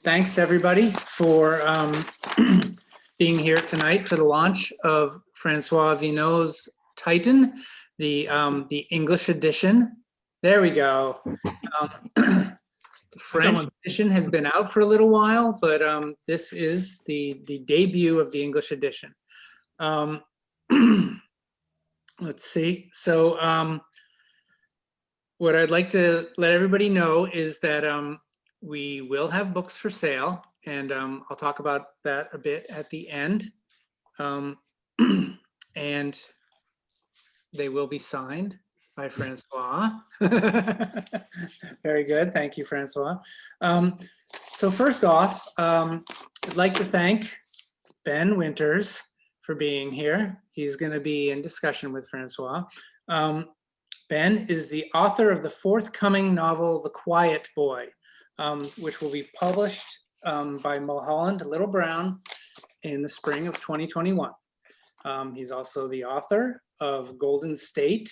Thanks everybody for being here tonight for the launch of François Vigneault's Titan, the English edition. There we go. The French edition has been out for a little while, but this is the debut of the English edition. Let's see. So what I'd like to let everybody know is that we will have books for sale, and I'll talk about that a bit at the end. And they will be signed by François. Very good. Thank you, François. So first off, I'd like to thank Ben Winters for being here. He's going to be in discussion with François. Ben is the author of the forthcoming novel, The Quiet Boy, which will be published by Mulholland Little Brown in the spring of 2021. He's also the author of Golden State,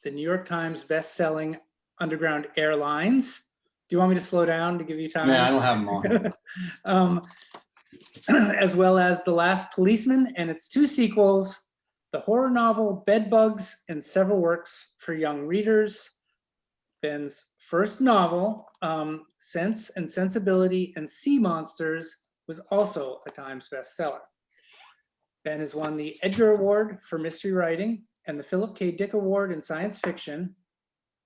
the New York Times best-selling Underground Airlines. Do you want me to slow down to give you time? Yeah, I don't have them on. As well as The Last Policeman and its two sequels, the horror novel Bedbugs, and several works for young readers. Ben's first novel, Sense and Sensibility and Sea Monsters, was also a Times bestseller. Ben has won the Edgar Award for mystery writing and the Philip K. Dick Award in science fiction,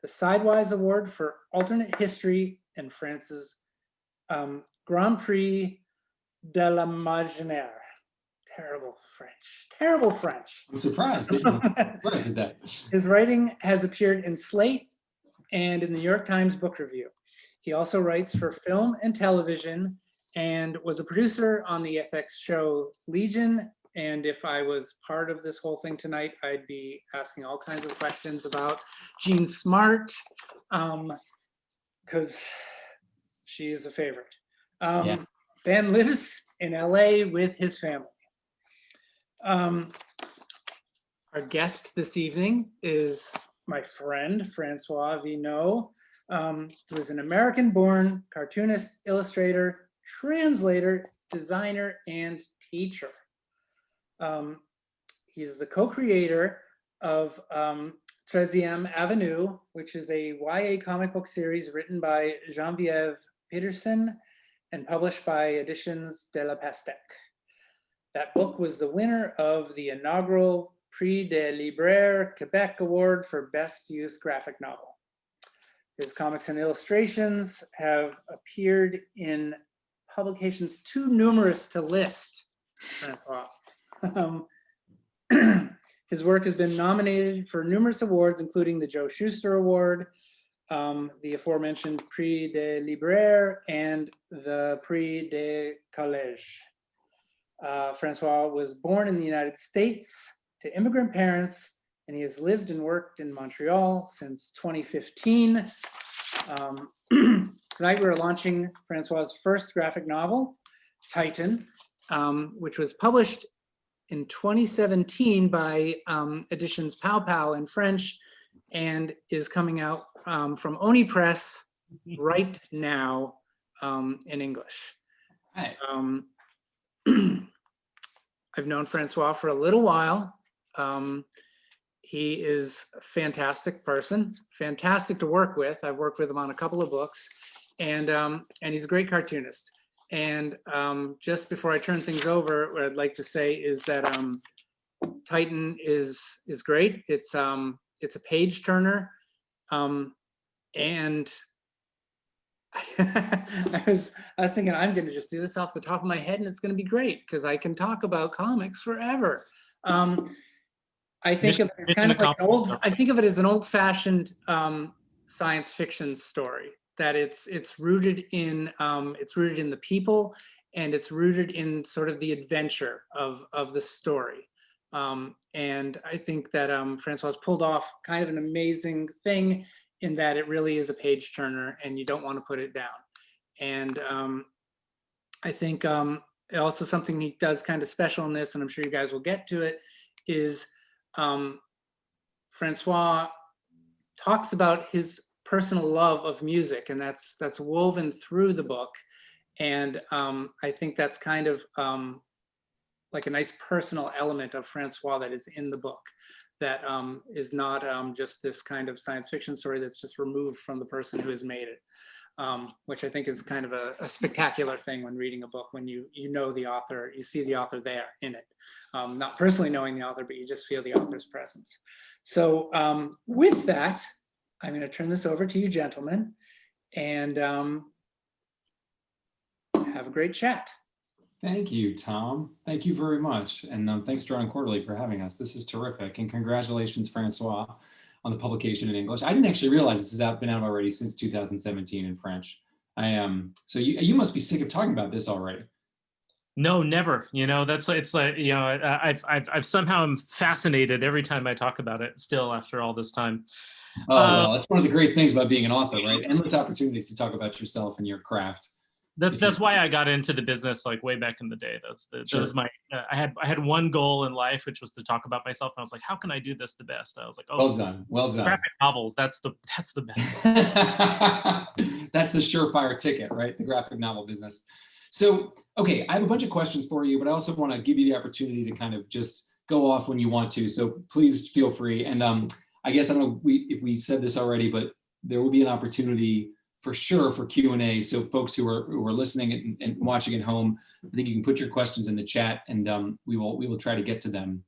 the Sidewise Award for alternate history, and France's Grand Prix de l'Imaginaire. Terrible French, terrible French. I'm surprised. Surprised at that. His writing has appeared in Slate and in the New York Times Book Review. He also writes for film and television and was a producer on the FX show Legion. And if I was part of this whole thing tonight, I'd be asking all kinds of questions about Jean Smart, because she is a favorite. Yeah. Ben lives in LA with his family. Our guest this evening is my friend, François Vigneault, who is an American-born cartoonist, illustrator, translator, designer, and teacher. He's the co-creator of 13e Avenue, which is a YA comic book series written by Geneviève Peterson and published by Éditions de la Pastèque. That book was the winner of the inaugural Prix des Libraires Québec Award for Best Youth Graphic Novel. His comics and illustrations have appeared in publications too numerous to list. His work has been nominated for numerous awards, including the Joe Shuster Award, the aforementioned Prix des Libraires, and the Prix des Collèges. François was born in the United States to immigrant parents, and he has lived and worked in Montreal since 2015. Tonight we're launching François's first graphic novel, Titan, which was published in 2017 by Editions Pow Pow in French and is coming out from Oni Press right now in English. Right. I've known François for a little while. He is a fantastic person, fantastic to work with. I've worked with him on a couple of books, and he's a great cartoonist. And just before I turn things over, what I'd like to say is that Titan is great. It's a page turner, and I was thinking I'm going to just do this off the top of my head, and it's going to be great because I can talk about comics forever. I think of it as kind of like an old. I think of it as an old-fashioned science fiction story. That it's rooted in the people, and it's rooted in sort of the adventure of the story. And I think that François pulled off kind of an amazing thing in that it really is a page turner, and you don't want to put it down. And I think also something he does kind of special in this, and I'm sure you guys will get to it, is François talks about his personal love of music, and that's woven through the book. And I think that's kind of like a nice personal element of François that is in the book, that is not just this kind of science fiction story that's just removed from the person who has made it, which I think is kind of a spectacular thing when reading a book, when you know the author, you see the author there in it. Not personally knowing the author, but you just feel the author's presence. So with that, I'm going to turn this over to you gentlemen, and have a great chat. Thank you, Tom. Thank you very much. And thanks, Drawn Quarterly, for having us. This is terrific. And congratulations, François, on the publication in English. I didn't actually realize this has been out already since 2017 in French. So you must be sick of talking about this already. No, never. You know, it's like, you know, I've somehow am fascinated every time I talk about it still after all this time. Oh, well, that's one of the great things about being an author, right? Endless opportunities to talk about yourself and your craft. That's why I got into the business like way back in the day. That was my I had one goal in life, which was to talk about myself. And I was like, how can I do this the best? I was like, oh, well done, well done. Graphic novels, that's the best. That's the surefire ticket, right? The graphic novel business. So, okay, I have a bunch of questions for you, but I also want to give you the opportunity to kind of just go off when you want to. So please feel free. And I guess I don't know if we said this already, but there will be an opportunity for sure for Q&A. So folks who are listening and watching at home, I think you can put your questions in the chat, and we will try to get to them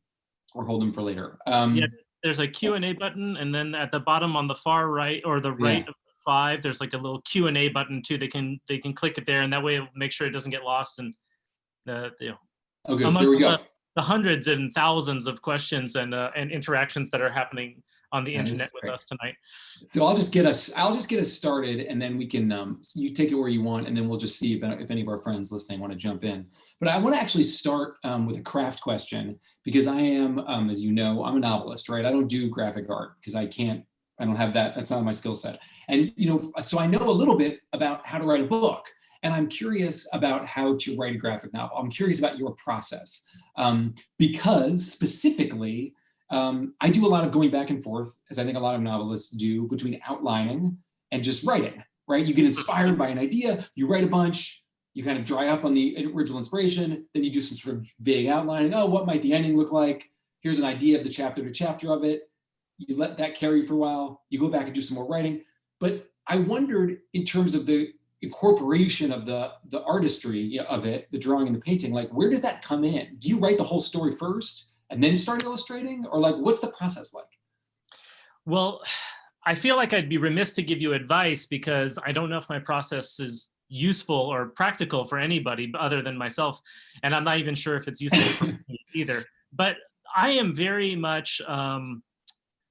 or hold them for later. Yeah, there's a Q&A button, and then at the bottom on the far right or the right of 5, there's like a little Q&A button too. They can click it there, and that way it'll make sure it doesn't get lost. And you know, oh, good. There we go. The hundreds and thousands of questions and interactions that are happening on the internet with us tonight. So I'll just get us started, and then we can you take it where you want, and then we'll just see if any of our friends listening want to jump in. But I want to actually start with a craft question, because I am, as you know, I'm a novelist, right? I don't do graphic art because I don't have that. That's not my skill set. And you know, so I know a little bit about how to write a book, and I'm curious about how to write a graphic novel. I'm curious about your process, because specifically, I do a lot of going back and forth, as I think a lot of novelists do, between outlining and just writing, right? You get inspired by an idea, you write a bunch, you kind of dry up on the original inspiration, then you do some sort of vague outlining. Oh, what might the ending look like? Here's an idea of the chapter to chapter of it. You let that carry for a while, you go back and do some more writing. But I wondered, in terms of the incorporation of the artistry of it, the drawing and the painting, like, where does that come in? Do you write the whole story first and then start illustrating, or like, what's the process like? Well, I feel like I'd be remiss to give you advice, because I don't know if my process is useful or practical for anybody other than myself, and I'm not even sure if it's useful for me either. But I am very much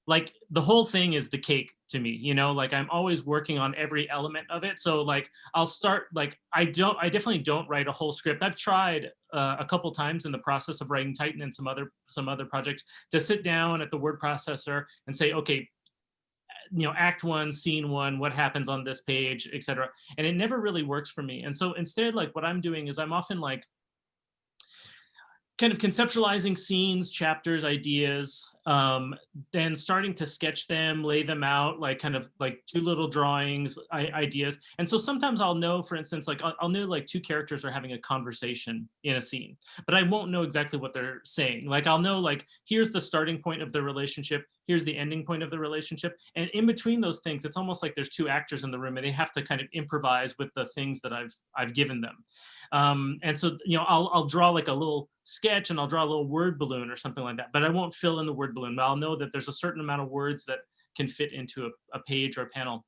like, the whole thing is the cake to me, you know, like I'm always working on every element of it. So like, I'll start, like, I definitely don't write a whole script. I've tried a couple times in the process of writing Titan and some other projects to sit down at the word processor and say, okay, you know, act 1, scene 1, what happens on this page, etc. And it never really works for me. And so instead, like, what I'm doing is I'm often like kind of conceptualizing scenes, chapters, ideas, then starting to sketch them, lay them out, like kind of like do little drawings, ideas. And so sometimes I'll know, for instance, like I'll know like 2 characters are having a conversation in a scene, but I won't know exactly what they're saying. Like I'll know, like, here's the starting point of the relationship, here's the ending point of the relationship. And in between those things, it's almost like there's 2 actors in the room and they have to kind of improvise with the things that I've given them. And so, you know, I'll draw like a little sketch and I'll draw a little word balloon or something like that, but I won't fill in the word balloon. But I'll know that there's a certain amount of words that can fit into a page or a panel.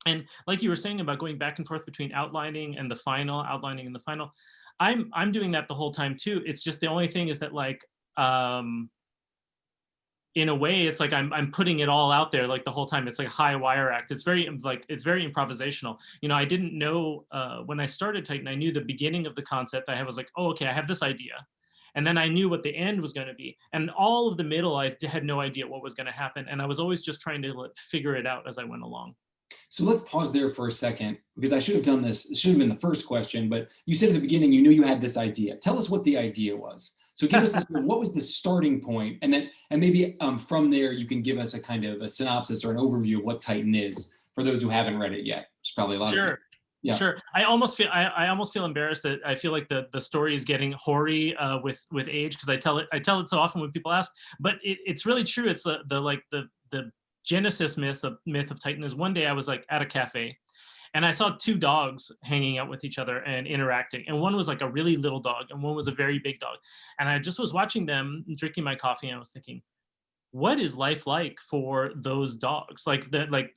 And like you were saying about going back and forth between outlining and the final, outlining and the final, I'm doing that the whole time too. It's just the only thing is that, like, in a way, it's like I'm putting it all out there like the whole time. It's like a high wire act. It's very improvisational. You know, I didn't know when I started Titan, I knew the beginning of the concept. I was like, oh, okay, I have this idea. And then I knew what the end was going to be. And all of the middle, I had no idea what was going to happen. And I was always just trying to figure it out as I went along. So let's pause there for a second, because I should have done this. It should have been the first question, but you said at the beginning, you knew you had this idea. Tell us what the idea was. So give us this, what was the starting point? And maybe from there, you can give us a kind of a synopsis or an overview of what Titan is for those who haven't read it yet. It's probably a lot of you. Yeah. Sure. I almost feel embarrassed that I feel like the story is getting hoary with age, because I tell it so often when people ask, but it's really true. It's the genesis myth of Titan is, one day I was like at a cafe and I saw two dogs hanging out with each other and interacting. And one was like a really little dog and one was a very big dog. And I just was watching them drinking my coffee and I was thinking, what is life like for those dogs? Like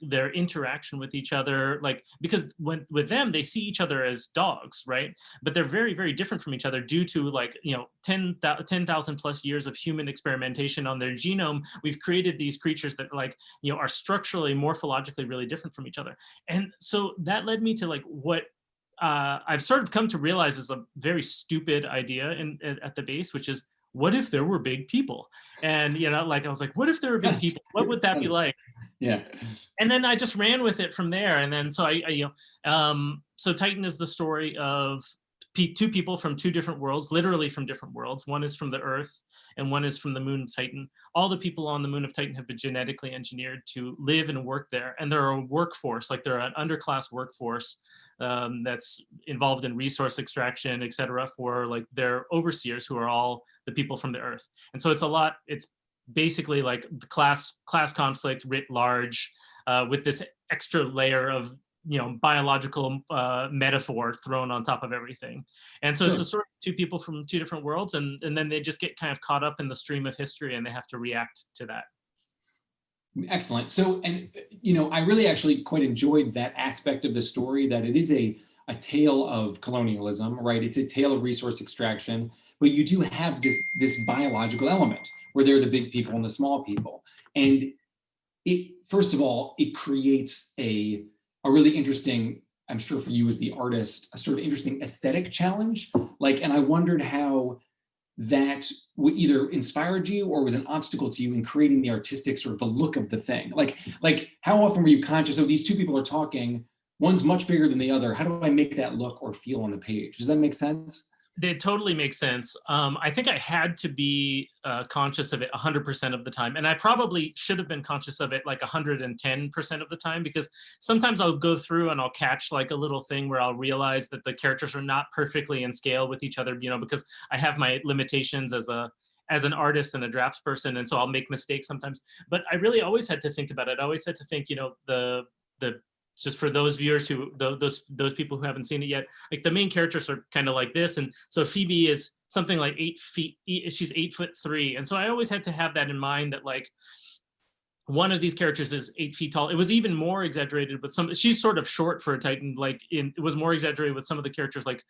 their interaction with each other, like, because with them, they see each other as dogs, right? But they're very, very different from each other due to 10,000 plus years of human experimentation on their genome. We've created these creatures that are structurally, morphologically really different from each other. And so that led me to what I've sort of come to realize is a very stupid idea at the base, which is, what if there were big people? And I was like, what if there were big people? What would that be like? Yeah. And then I just ran with it from there. And then so so Titan is the story of two people from two different worlds, literally from different worlds. One is from the Earth and one is from the moon of Titan. All the people on the moon of Titan have been genetically engineered to live and work there. And they're a workforce, they're an underclass workforce that's involved in resource extraction, et cetera, for their overseers, who are all the people from the Earth. And so it's basically like the class conflict writ large, with this extra layer of biological metaphor thrown on top of everything. And so It's a sort of two people from two different worlds, and then they just get kind of caught up in the stream of history and they have to react to that. Excellent. So, and I really actually quite enjoyed that aspect of the story, that it is a tale of colonialism, right? It's a tale of resource extraction, but you do have this biological element where they're the big people and the small people. And it, first of all, it creates a really interesting, I'm sure for you as the artist, a sort of interesting aesthetic challenge. And I wondered how that either inspired you or was an obstacle to you in creating the artistic sort of the look of the thing. Like how often were you conscious of, these two people are talking, one's much bigger than the other, how do I make that look or feel on the page? Does that make sense? It totally makes sense. I think I had to be conscious of it 100% of the time. And I probably should have been conscious of it 110% of the time, because sometimes I'll go through and I'll catch a little thing where I'll realize that the characters are not perfectly in scale with each other, because I have my limitations as an artist and a draftsperson. And so I'll make mistakes sometimes. But I really always had to think about it. I always had to think, the just for those viewers those people who haven't seen it yet, the main characters are kind of like this. And so Phoebe is something like 8 feet, she's 8'3". And so I always had to have that in mind, that one of these characters is 8 feet tall. It was even more exaggerated with she's sort of short for a Titan. It was more exaggerated with some of the characters, like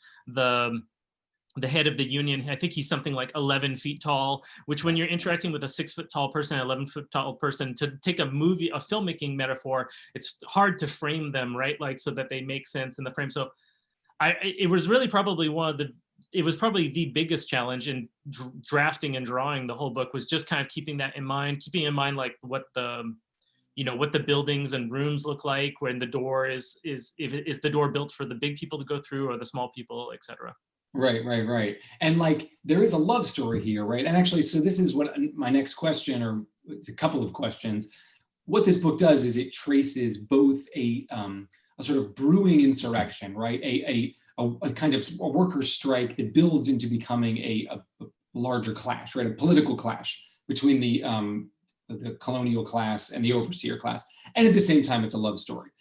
the head of the Union. I think he's something like 11 feet tall, which when you're interacting with a 6 foot tall person, 11 foot tall person, to take a filmmaking metaphor, it's hard to frame them, right? So that they make sense in the frame. So it was really probably the biggest challenge in drafting and drawing the whole book, was just kind of keeping in mind what the buildings and rooms look like, when the door is the door built for the big people to go through or the small people, et cetera. Right. And there is a love story here, right? And actually, so this is what my next question, or it's a couple of questions. What this book does is it traces both a sort of brewing insurrection, right? A kind of a workers' strike that builds into becoming a larger clash, right? A political clash between the colonial class and the overseer class. And at the same time, it's a love story.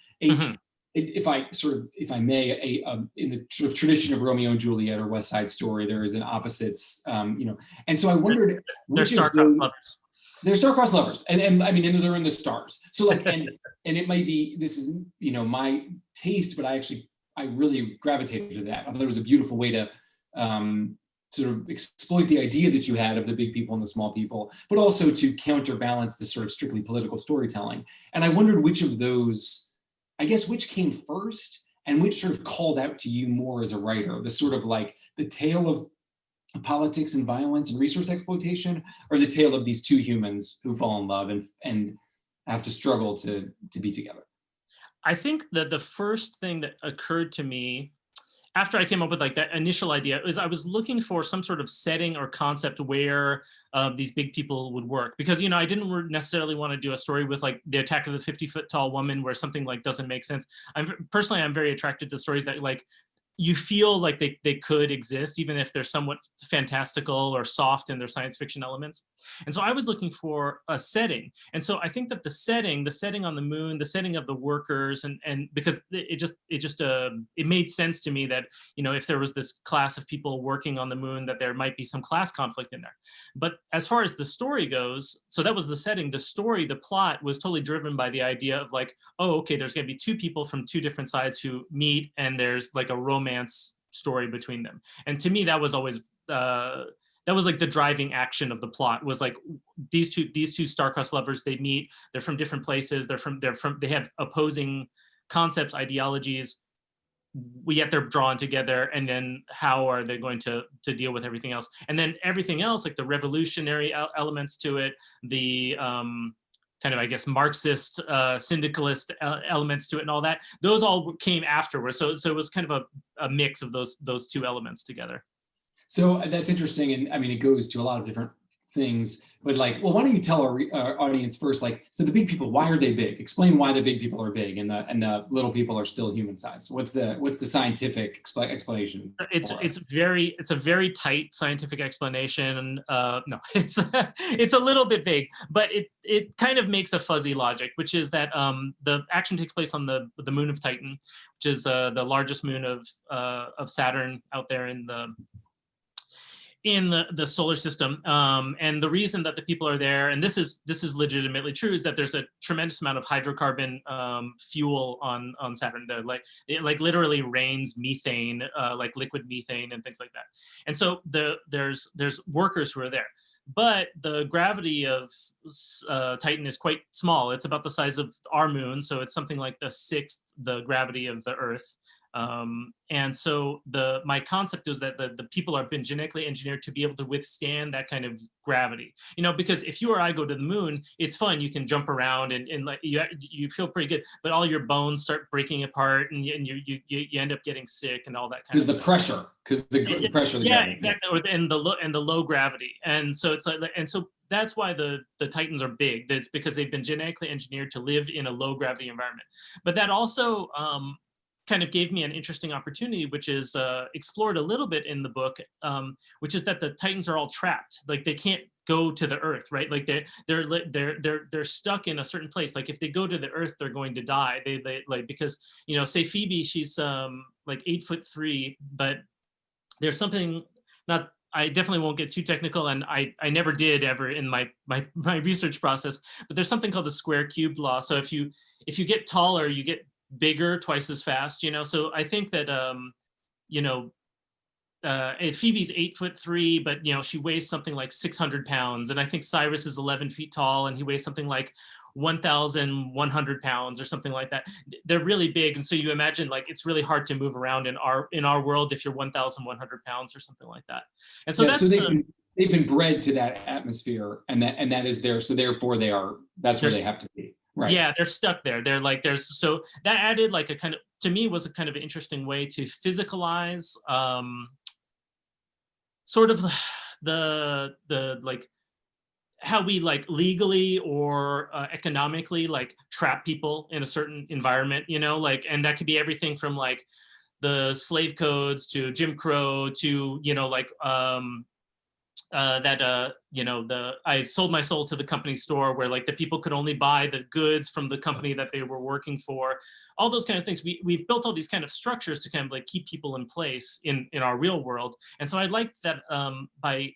If I may, in the sort of tradition of Romeo and Juliet or West Side Story, there is an opposites, and so I wondered, they're star-crossed lovers. They're star-crossed lovers, and I mean, and they're in the stars. So and it might be, this is my taste, but I really gravitated to that. I thought it was a beautiful way to sort of exploit the idea that you had of the big people and the small people, but also to counterbalance the sort of strictly political storytelling. And I wondered which of those, which came first, and which sort of called out to you more as a writer, the sort of the tale of politics and violence and resource exploitation, or the tale of these two humans who fall in love and have to struggle to be together? I think that the first thing that occurred to me after I came up with like that initial idea, is I was looking for some sort of setting or concept where these big people would work, because I didn't necessarily want to do a story with like the attack of the 50-foot tall woman where something like doesn't make sense. I'm very attracted to stories that like you feel like they could exist, even if they're somewhat fantastical or soft in their science fiction elements. And so I was looking for a setting. And so I think that the setting on the moon, the setting of the workers, and because it made sense to me that, if there was this class of people working on the moon, that there might be some class conflict in there. But as far as the story goes, so that was the setting. The story, the plot was totally driven by the idea of like, oh, okay, there's going to be two people from two different sides who meet, and there's like a romance story between them. And to me, that was always that was like the driving action of the plot, was like these two star-crossed lovers, they meet, they're from different places, they have opposing concepts, ideologies, yet they're drawn together, and then how are they going to deal with everything else? And then everything else, like the revolutionary elements to it, the kind of, I guess, Marxist, syndicalist elements to it and all that, those all came afterwards. So it was kind of a mix of those two elements together. So that's interesting. And I mean, it goes to a lot of different things, but like, well, why don't you tell our audience first, like, so the big people, why are they big? Explain why the big people are big and the little people are still human sized. What's the scientific explanation? It's a very tight scientific explanation. No, it's a little bit vague, but it kind of makes a fuzzy logic, which is that the action takes place on the moon of Titan, which is the largest moon of Saturn out there in the solar system, and the reason that the people are there, and this is legitimately true, is that there's a tremendous amount of hydrocarbon fuel on Saturn. It literally rains methane, like liquid methane and things like that. And so there's workers who are there, but the gravity of Titan is quite small. It's about the size of our moon, so it's something like the sixth the gravity of the Earth. And so my concept is that the people have been genetically engineered to be able to withstand that kind of gravity. Because if you or I go to the moon, it's fun. You can jump around and like you feel pretty good, but all your bones start breaking apart, and you end up getting sick and all that kind of stuff. Because the pressure. Yeah, exactly. And the low gravity, and so it's like, and so that's why the Titans are big. That's because they've been genetically engineered to live in a low gravity environment. But that also kind of gave me an interesting opportunity, which is explored a little bit in the book, which is that the Titans are all trapped. Like they can't go to the Earth, right? Like they're stuck in a certain place. Like if they go to the Earth, they're going to die. They like, because say Phoebe, she's like 8'3", but there's something, not, I definitely won't get too technical, and I never did ever in my research process, but there's something called the square cube law. So if you get taller, you get bigger twice as fast, so I think that Phoebe's 8'3", but she weighs something like 600 pounds, and I think Cyrus is 11 feet tall, and he weighs something like 1,100 pounds or something like that. They're really big, and so you imagine like it's really hard to move around in our world if you're 1,100 pounds or something like that. And so they've been bred to that atmosphere, and that is there, so therefore that's where they have to be. Right. Yeah, they're stuck there. They're like, so that added like a kind of, to me, was a kind of an interesting way to physicalize sort of the like how we like legally or economically like trap people in a certain environment, like, and that could be everything from like the slave codes to Jim Crow to like I sold my soul to the company store, where like the people could only buy the goods from the company that they were working for, all those kind of things. We've built all these kind of structures to kind of like keep people in place in our real world. And so I liked that by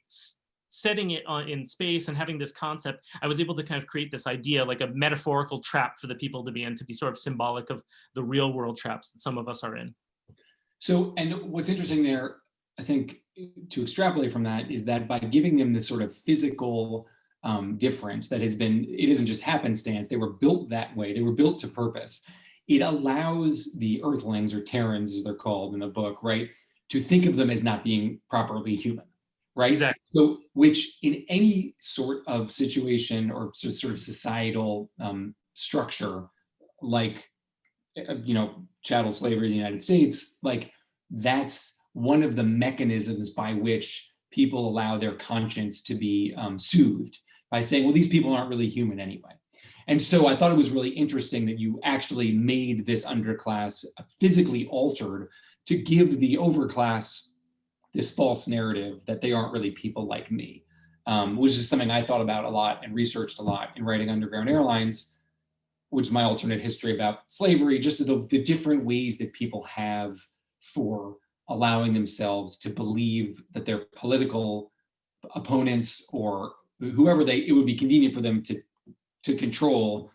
setting it in space and having this concept, I was able to kind of create this idea, like a metaphorical trap for the people to be in, to be sort of symbolic of the real world traps that some of us are in. So, and what's interesting there, I think, to extrapolate from that, is that by giving them this sort of physical difference that it isn't just happenstance, they were built that way, they were built to purpose. It allows the Earthlings, or Terrans as they're called in the book, right, to think of them as not being properly human, right? Exactly. So, which in any sort of situation or sort of societal structure, like, chattel slavery in the United States, like, that's one of the mechanisms by which people allow their conscience to be soothed, by saying, well, these people aren't really human anyway. And so I thought it was really interesting that you actually made this underclass physically altered to give the overclass this false narrative that they aren't really people like me, which is something I thought about a lot and researched a lot in writing Underground Airlines, which is my alternate history about slavery, just the different ways that people have for allowing themselves to believe that their political opponents or whoever it would be convenient for them to control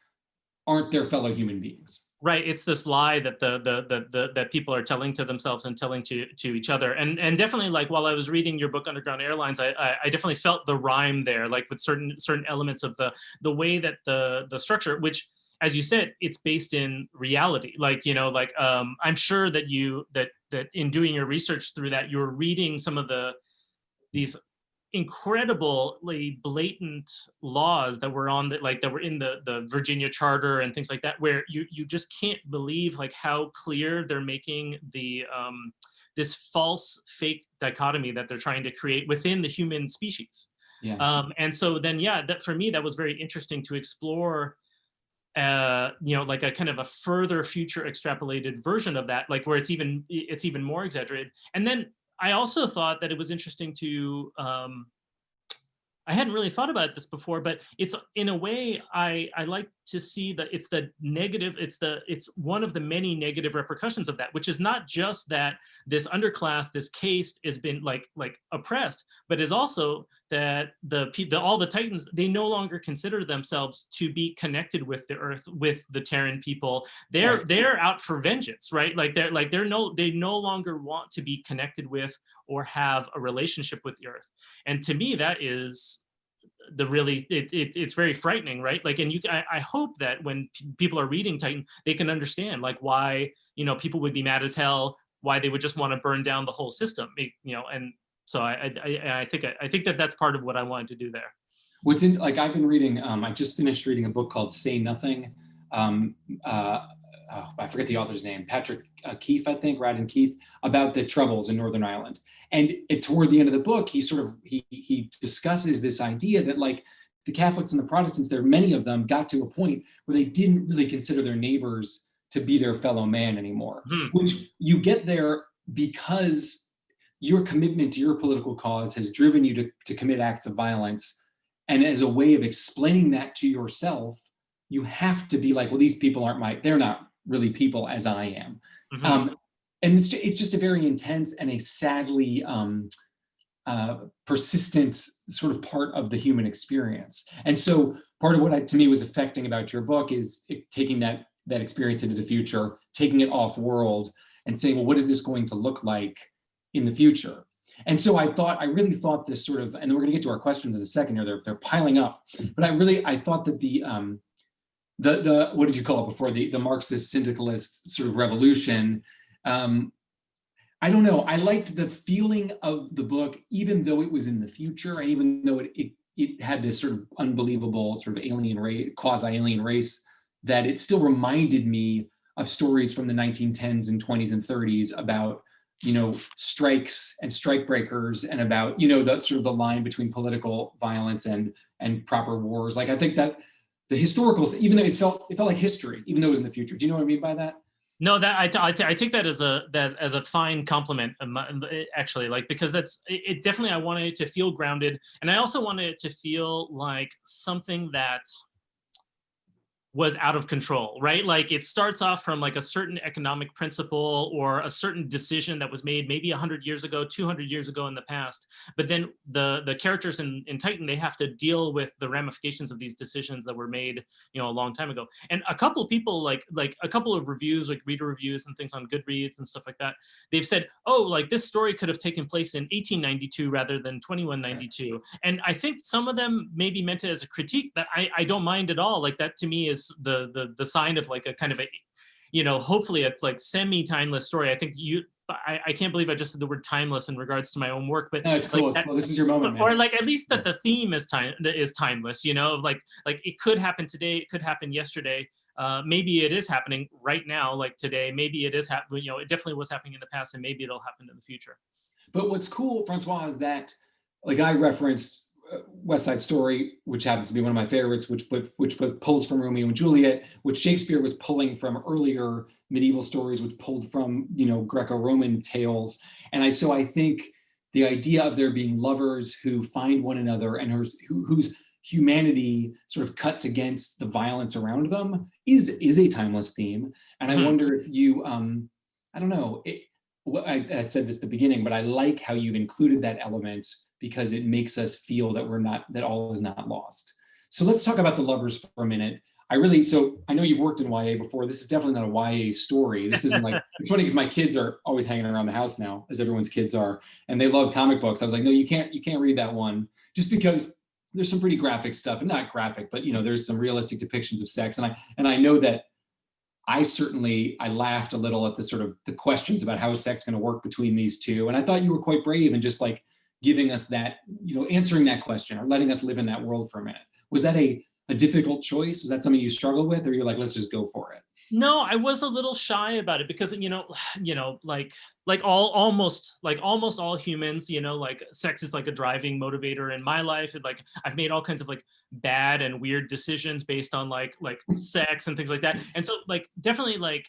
aren't their fellow human beings. Right, it's this lie that that people are telling to themselves and telling to each other, and definitely, like, while I was reading your book Underground Airlines, I definitely felt the rhyme there, like with certain elements of the way that the structure, which, as you said, it's based in reality. Like, you know, like I'm sure that that in doing your research through that, you're reading some of these incredibly blatant laws that were on that were in the Virginia Charter and things like that, where you just can't believe like how clear they're making the this false fake dichotomy that they're trying to create within the human species. Yeah. And so then, yeah, that for me, that was very interesting to explore, you know, like a kind of a further future extrapolated version of that, like where it's even more exaggerated. And then I also thought that it was interesting to, I hadn't really thought about this before, but it's in a way, I like to see that it's the negative, it's one of the many negative repercussions of that, which is not just that this underclass, this caste has been like oppressed, but is also that all the Titans, they no longer consider themselves to be connected with the earth, with the Terran people. They're out for vengeance, right? They no longer want to be connected with or have a relationship with the earth. And to me, that is it's very frightening, right? Like, and I hope that when people are reading Titan, they can understand like why, you know, people would be mad as hell, why they would just want to burn down the whole system, you know. And so I think that that's part of what I wanted to do there. What's in, like, I've been reading, I just finished reading a book called Say Nothing. I forget the author's name, Patrick Keefe, I think, Radden Keefe, about the Troubles in Northern Ireland. And toward the end of the book, he discusses this idea that like the Catholics and the Protestants, there many of them got to a point where they didn't really consider their neighbors to be their fellow man anymore, which you get there because your commitment to your political cause has driven you to commit acts of violence. And as a way of explaining that to yourself, you have to be like, well, these people they're not really people as I am. And it's just a very intense and a sadly persistent sort of part of the human experience. And so part of what to me was affecting about your book is taking that experience into the future, taking it off world and saying, well, what is this going to look like in the future? And so I really thought this sort of, and then we're gonna get to our questions in a second here, they're piling up, but I thought that the what did you call it before, the Marxist syndicalist sort of revolution, I don't know, I liked the feeling of the book, even though it was in the future, and even though it had this sort of unbelievable sort of alien race, quasi-alien race, that it still reminded me of stories from the 1910s and 20s and 30s about, you know, strikes and strike breakers, and about, you know, the sort of the line between political violence and proper wars. Like, I think that the historicals, even though it felt like history, even though it was in the future. Do you know what I mean by that? No, that I take that as a fine compliment, actually, like, because that's it. Definitely, I wanted it to feel grounded, and I also wanted it to feel like something that was out of control, right? Like, it starts off from like a certain economic principle or a certain decision that was made maybe 100 years ago, 200 years ago in the past. But then the characters in Titan, they have to deal with the ramifications of these decisions that were made, you know, a long time ago. And a couple of people, like a couple of reviews, like reader reviews and things on Goodreads and stuff like that, they've said, oh, like this story could have taken place in 1892 rather than 2192. And I think some of them maybe meant it as a critique, but I don't mind at all. Like, that to me is the sign of like a kind of a, you know, hopefully a like semi-timeless story. I think I can't believe I just said the word timeless in regards to my own work, but no, it's cool. Like Well, this is your moment, man. Or like at least that the theme is timeless, you know, like it could happen today, it could happen yesterday. maybe it is happening right now, like today. Maybe it is happening, it definitely was happening in the past, and maybe it'll happen in the future. But what's cool, Francois, is that, like, I referenced West Side Story, which happens to be one of my favorites, which pulls from Romeo and Juliet, which Shakespeare was pulling from earlier medieval stories, which pulled from, Greco-Roman tales. And so I think the idea of there being lovers who find one another and whose humanity sort of cuts against the violence around them is a timeless theme. And I wonder if you, I don't know, I said this at the beginning, but I like how you've included that element, because it makes us feel that all is not lost. So let's talk about the lovers for a minute. So I know you've worked in YA before. This is definitely not a YA story. This isn't like, it's funny because my kids are always hanging around the house now, as everyone's kids are, and they love comic books. I was like, no, you can't read that one, just because there's some pretty graphic stuff, and not graphic, but there's some realistic depictions of sex. And I know that I laughed a little at the questions about how is sex going to work between these two. And I thought you were quite brave and just like giving us that, answering that question or letting us live in that world for a minute. Was that a difficult choice? Was that something you struggled with, or you're like, let's just go for it? No, I was a little shy about it because, almost all humans, like sex is like a driving motivator in my life. And like, I've made all kinds of like bad and weird decisions based on like sex and things like that. And so like, definitely like,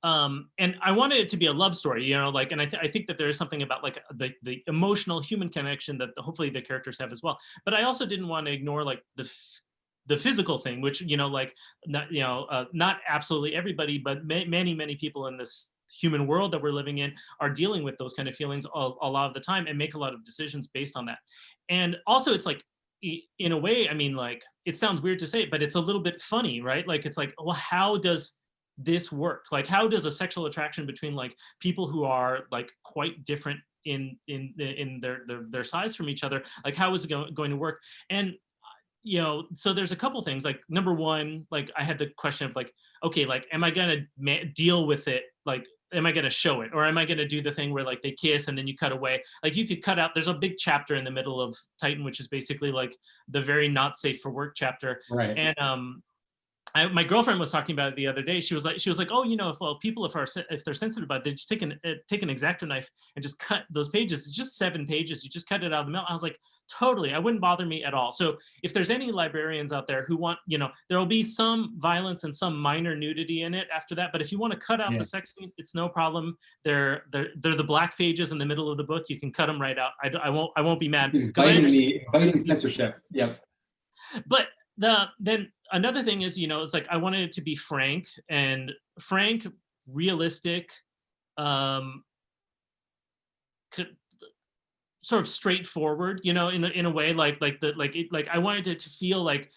and I wanted it to be a love story, and I think that there is something about like the emotional human connection that hopefully the characters have as well. But I also didn't want to ignore like the physical thing, which not absolutely everybody, but many people in this human world that we're living in are dealing with those kind of feelings a lot of the time, and make a lot of decisions based on that. And also, it's like, in a way, I mean, like, it sounds weird to say it, but it's a little bit funny, right? Like, it's like, well, how does this work? Like, how does a sexual attraction between like people who are like quite different in their size from each other, like, how is it going to work? And so there's a couple things. Like, number one, like, I had the question of like, okay, like, am I gonna deal with it? Like, am I gonna show it, or am I gonna do the thing where like they kiss and then you cut away? Like, you could cut out. There's a big chapter in the middle of Titan, which is basically like the very not safe for work chapter. Right. And my girlfriend was talking about it the other day. She was like, oh, if they're sensitive about it, they just take an X-Acto knife and just cut those pages. It's just 7 pages. You just cut it out of the middle. I was like, totally. It wouldn't bother me at all. So if there's any librarians out there who want, there will be some violence and some minor nudity in it after that. But if you want to cut out the sex scene, it's no problem. They're the black pages in the middle of the book. You can cut them right out. I won't be mad. Fighting censorship. Yep. But then another thing is, it's like I wanted it to be frank, realistic, sort of straightforward, in a way, like I wanted it to feel like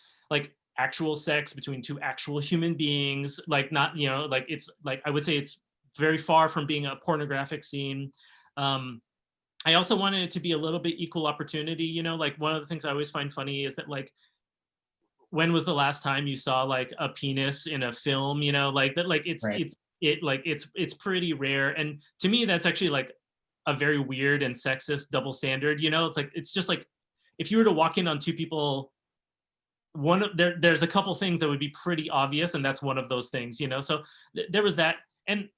actual sex between two actual human beings, like, not, like, it's like, I would say it's very far from being a pornographic scene. I also wanted it to be a little bit equal opportunity, like, one of the things I always find funny is that, like, when was the last time you saw like a penis in a film, like that, like it's pretty rare. And to me, that's actually like a very weird and sexist double standard. It's like, it's just like, if you were to walk in on two people, there's a couple things that would be pretty obvious, and that's one of those things, so there was that. And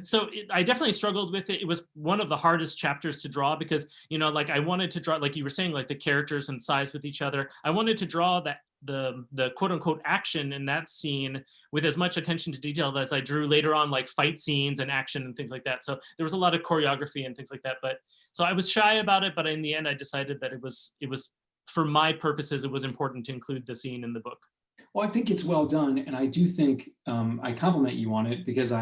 so I definitely struggled with it. It was one of the hardest chapters to draw because, like, I wanted to draw, like you were saying, like the characters and size with each other. I wanted to draw that the quote unquote action in that scene with as much attention to detail as I drew later on, like fight scenes and action and things like that. So there was a lot of choreography and things like that. But so I was shy about it, but in the end, I decided that it was for my purposes, it was important to include the scene in the book. Well, I think it's well done. And I do think I compliment you on it, because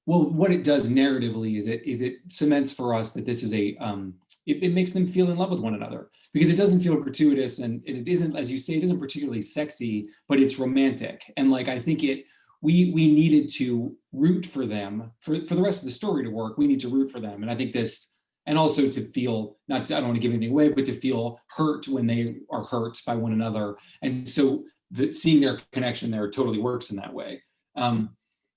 what it does narratively is it cements for us that this is it makes them feel in love with one another, because it doesn't feel gratuitous, and it isn't, as you say, it isn't particularly sexy, but it's romantic. And like, I think we needed to root for them for the rest of the story to work. We need to root for them. And I think this, and also to feel, I don't want to give anything away, but to feel hurt when they are hurt by one another. And so seeing their connection there totally works in that way.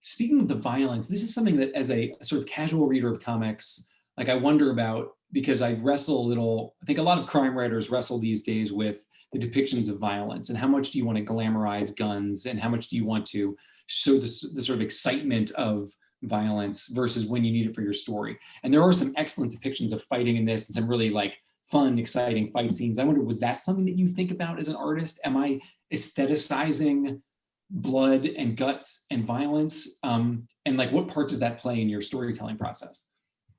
Speaking of the violence, this is something that, as a sort of casual reader of comics, like I wonder about, because I wrestle a little, I think a lot of crime writers wrestle these days with the depictions of violence and how much do you want to glamorize guns and how much do you want to show the sort of excitement of violence versus when you need it for your story. And there are some excellent depictions of fighting in this and some really like fun, exciting fight scenes. I wonder, was that something that you think about as an artist? Am I aestheticizing blood and guts and violence? And like, what part does that play in your storytelling process?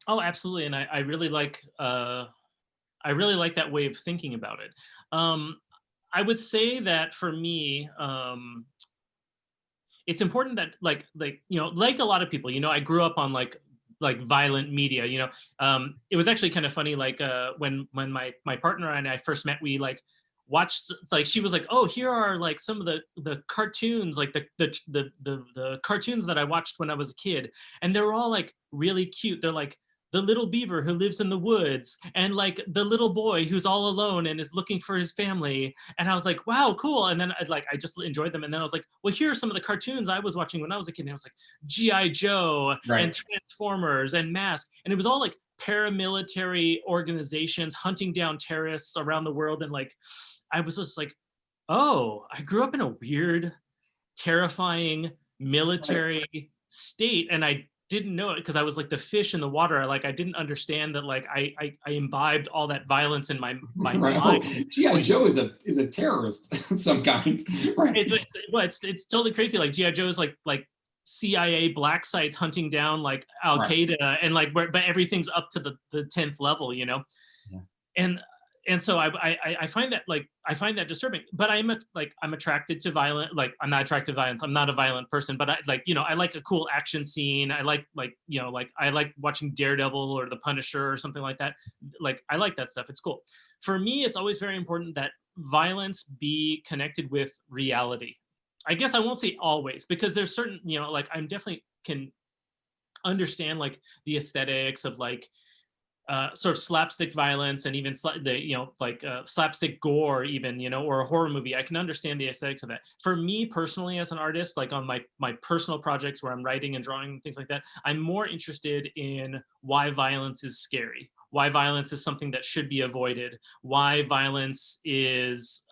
Oh, absolutely. And I really like that way of thinking about it. I would say that for me, it's important that like a lot of people, I grew up on like violent media. It was actually kind of funny. Like when my partner and I first met, we like watched, like she was like, oh, here are like some of the cartoons, like the cartoons that I watched when I was a kid, and they're all like really cute. They're like the little beaver who lives in the woods, and like the little boy who's all alone and is looking for his family. And I was like, wow, cool. And then I just enjoyed them. And then I was like, well, here are some of the cartoons I was watching when I was a kid. And I was like, G.I. Joe and Transformers and Mask. And it was all like paramilitary organizations hunting down terrorists around the world. And like, I was just like, oh, I grew up in a weird, terrifying military state. And I didn't know it because I was like the fish in the water. Like I didn't understand that like I imbibed all that violence in my mind. Oh, G.I. Joe is a terrorist of some kind. Right. It's totally crazy. Like G.I. Joe is like CIA black sites hunting down like Al Qaeda and like but everything's up to the 10th level, Yeah. And so I find that disturbing, but I'm attracted to violent, like I'm not attracted to violence. I'm not a violent person, but I like a cool action scene. I like watching Daredevil or The Punisher or something like that. Like I like that stuff. It's cool. For me, it's always very important that violence be connected with reality. I guess I won't say always, because there's certain, like I'm definitely can understand like the aesthetics of like sort of slapstick violence and even slapstick gore even, or a horror movie. I can understand the aesthetics of that. For me personally as an artist, like on my personal projects where I'm writing and drawing and things like that, I'm more interested in why violence is scary, why violence is something that should be avoided, why violence is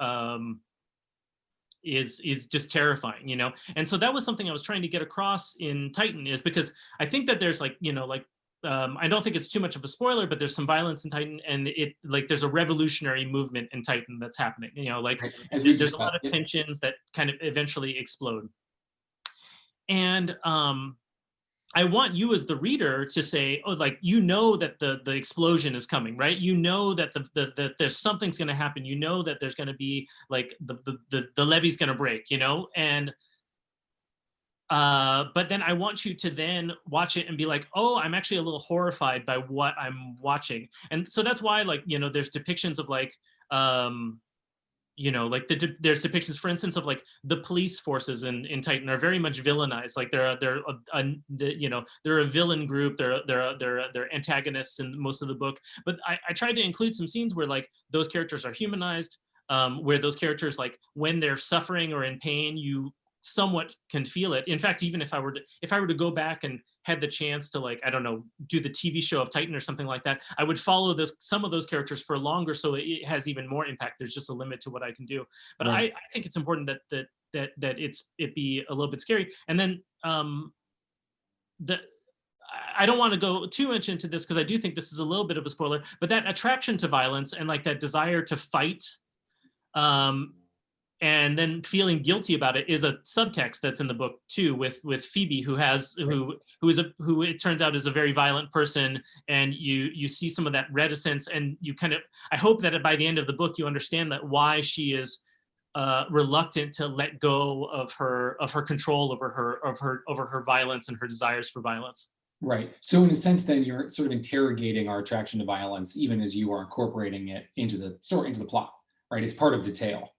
just terrifying, And so that was something I was trying to get across in Titan, is because I think that there's I don't think it's too much of a spoiler, but there's some violence in Titan, and there's a revolutionary movement in Titan that's happening. There's a lot of tensions that kind of eventually explode. And I want you as the reader to say, oh, like, that the explosion is coming, right? That there's something's going to happen. That there's going to be like the levee's going to break, and but then I want you to then watch it and be like, oh, I'm actually a little horrified by what I'm watching. And so that's why, like, there's depictions of like, there's depictions, for instance, of like the police forces in Titan are very much villainized. Like they're a villain group. They're antagonists in most of the book. But I tried to include some scenes where like those characters are humanized, where those characters, like when they're suffering or in pain, you somewhat can feel it. In fact, even if I were to go back and had the chance to, like, I don't know, do the TV show of Titan or something like that, I would follow some of those characters for longer, so it has even more impact. There's just a limit to what I can do. But I think it's important that it be a little bit scary. And then I don't want to go too much into this because I do think this is a little bit of a spoiler, but that attraction to violence and like that desire to fight, and then feeling guilty about it is a subtext that's in the book too, with Phoebe, who it turns out is a very violent person, and you see some of that reticence, and you kind of, I hope that by the end of the book you understand that why she is reluctant to let go of her control over her violence and her desires for violence. Right. So in a sense, then you're sort of interrogating our attraction to violence, even as you are incorporating it into the story, into the plot. Right. It's part of the tale.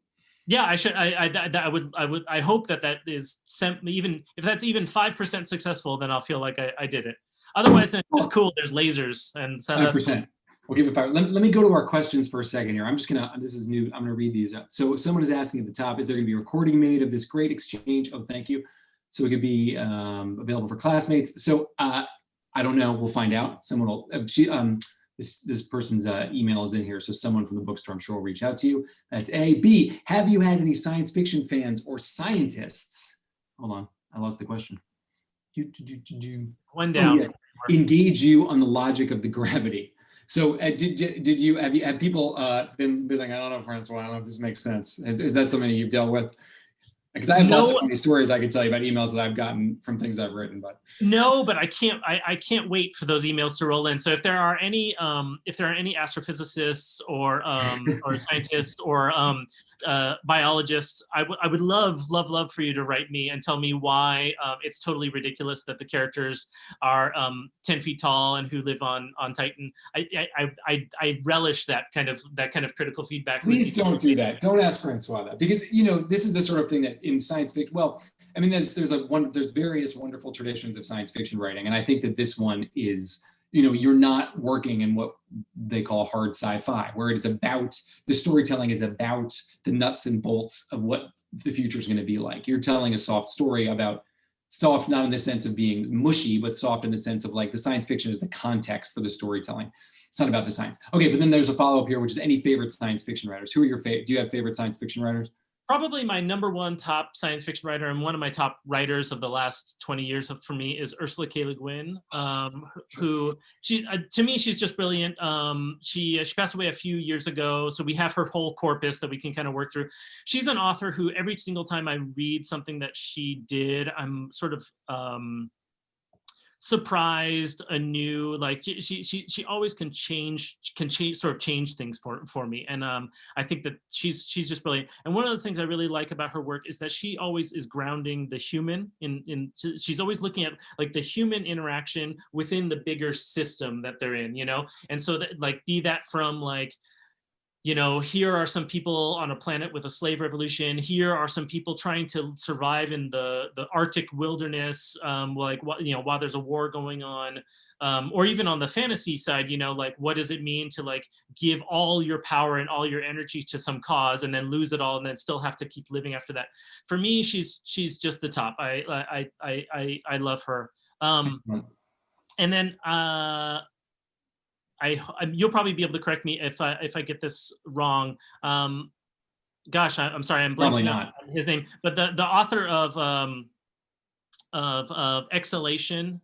Yeah, I hope that is even if that's even 5% successful, then I'll feel like I did it. Otherwise, then it's cool. There's lasers, and so 5%. That's. We'll give it 5. Let me go to our questions for a second here. This is new. I'm gonna read these up. So someone is asking at the top, is there gonna be a recording made of this great exchange? Oh, thank you. So it could be available for classmates. So I don't know. We'll find out. Someone will. This person's email is in here, so someone from the bookstore, I'm sure, will reach out to you. That's A. B. Have you had any science fiction fans or scientists? Hold on, I lost the question. One down. Oh, yes. Engage you on the logic of the gravity. So did you have people been like, I don't know, Francois, I don't know if this makes sense. Is that something you've dealt with? Because I have lots of funny stories I could tell you about emails that I've gotten from things I've written, but no, but I can't wait for those emails to roll in. So if there are any astrophysicists or scientists or biologists, I would love for you to write me and tell me why it's totally ridiculous that the characters are 10 feet tall and who live on Titan. I relish that kind of critical feedback. Please don't do that. Don't ask Francois that, because this is the sort of thing that in science fiction, well, I mean, there's various wonderful traditions of science fiction writing, and I think that this one is, you're not working in what they call hard sci-fi, where it is about, the storytelling is about the nuts and bolts of what the future is going to be like. You're telling a soft story about, soft not in the sense of being mushy, but soft in the sense of like the science fiction is the context for the storytelling. It's not about the science. Okay, but then there's a follow-up here, which is any favorite science fiction writers. Who are your favorite? Do you have favorite science fiction writers? Probably my number one top science fiction writer, and one of my top writers of the last 20 years for me, is Ursula K. Le Guin, who to me, she's just brilliant. She passed away a few years ago, so we have her whole corpus that we can kind of work through. She's an author who every single time I read something that she did, I'm sort of surprised, anew. Like she always can change things for me, and I think that she's just brilliant. And one of the things I really like about her work is that she always is grounding the human in she's always looking at like the human interaction within the bigger system that they're in, and so that, like, be that from like, here are some people on a planet with a slave revolution. Here are some people trying to survive in the Arctic wilderness, while there's a war going on, or even on the fantasy side, like, what does it mean to like give all your power and all your energy to some cause and then lose it all and then still have to keep living after that? For me, she's just the top. I love her. And then you'll probably be able to correct me if I get this wrong. Gosh, I'm sorry, I'm blanking on his name. But the author of Exhalation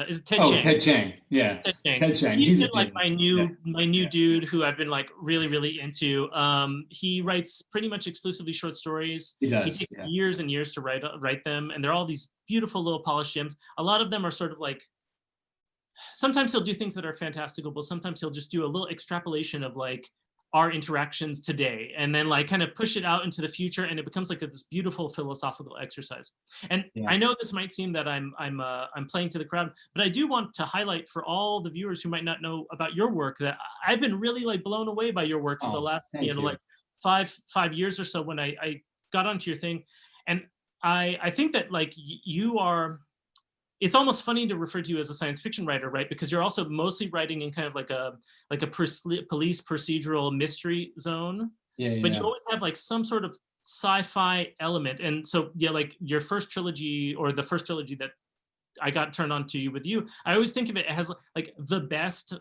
is Ted Chiang. Ted Chiang, yeah. Ted Chiang. He's been like my new dude who I've been like really into. He writes pretty much exclusively short stories. He does. He takes years and years to write them, and they're all these beautiful little polished gems. A lot of them are sort of like, sometimes he'll do things that are fantastical, but sometimes he'll just do a little extrapolation of like our interactions today, and then like kind of push it out into the future, and it becomes like this beautiful philosophical exercise. And I know this might seem that I'm playing to the crowd, but I do want to highlight for all the viewers who might not know about your work that I've been really like blown away by your work for the last like five years or so when I got onto your thing, and I think that like you are. It's almost funny to refer to you as a science fiction writer, right? Because you're also mostly writing in kind of like a police procedural mystery zone. Yeah. But you always have like some sort of sci-fi element. And so, like your first trilogy, or the first trilogy that I got turned on to with you, I always think of it as like the best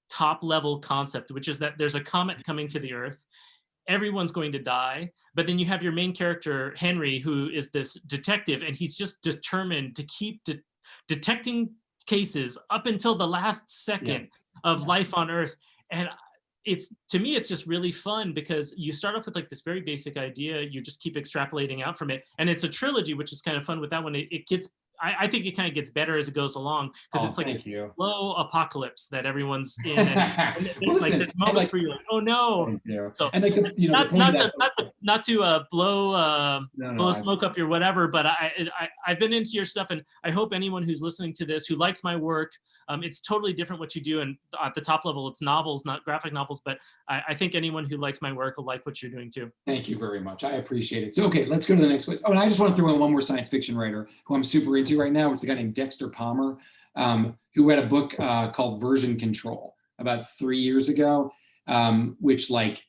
top level concept, which is that there's a comet coming to the Earth. Everyone's going to die, but then you have your main character, Henry, who is this detective, and he's just determined to keep detecting cases up until the last second of life on Earth. And to me, it's just really fun because you start off with like this very basic idea, you just keep extrapolating out from it. And it's a trilogy, which is kind of fun with that one. It gets, I think it kind of gets better as it goes along, because it's like a slow apocalypse that everyone's in. And there's like this moment where you're like, oh no. So, and not to blow smoke up your whatever, but I've been into your stuff, and I hope anyone who's listening to this who likes my work, it's totally different what you do, and at the top level it's novels, not graphic novels, but I think anyone who likes my work will like what you're doing too. Thank you very much. I appreciate it. So okay, let's go to the next place. Oh, and I just want to throw in one more science fiction writer who I'm super into right now. It's a guy named Dexter Palmer, who read a book called Version Control about 3 years ago, which like,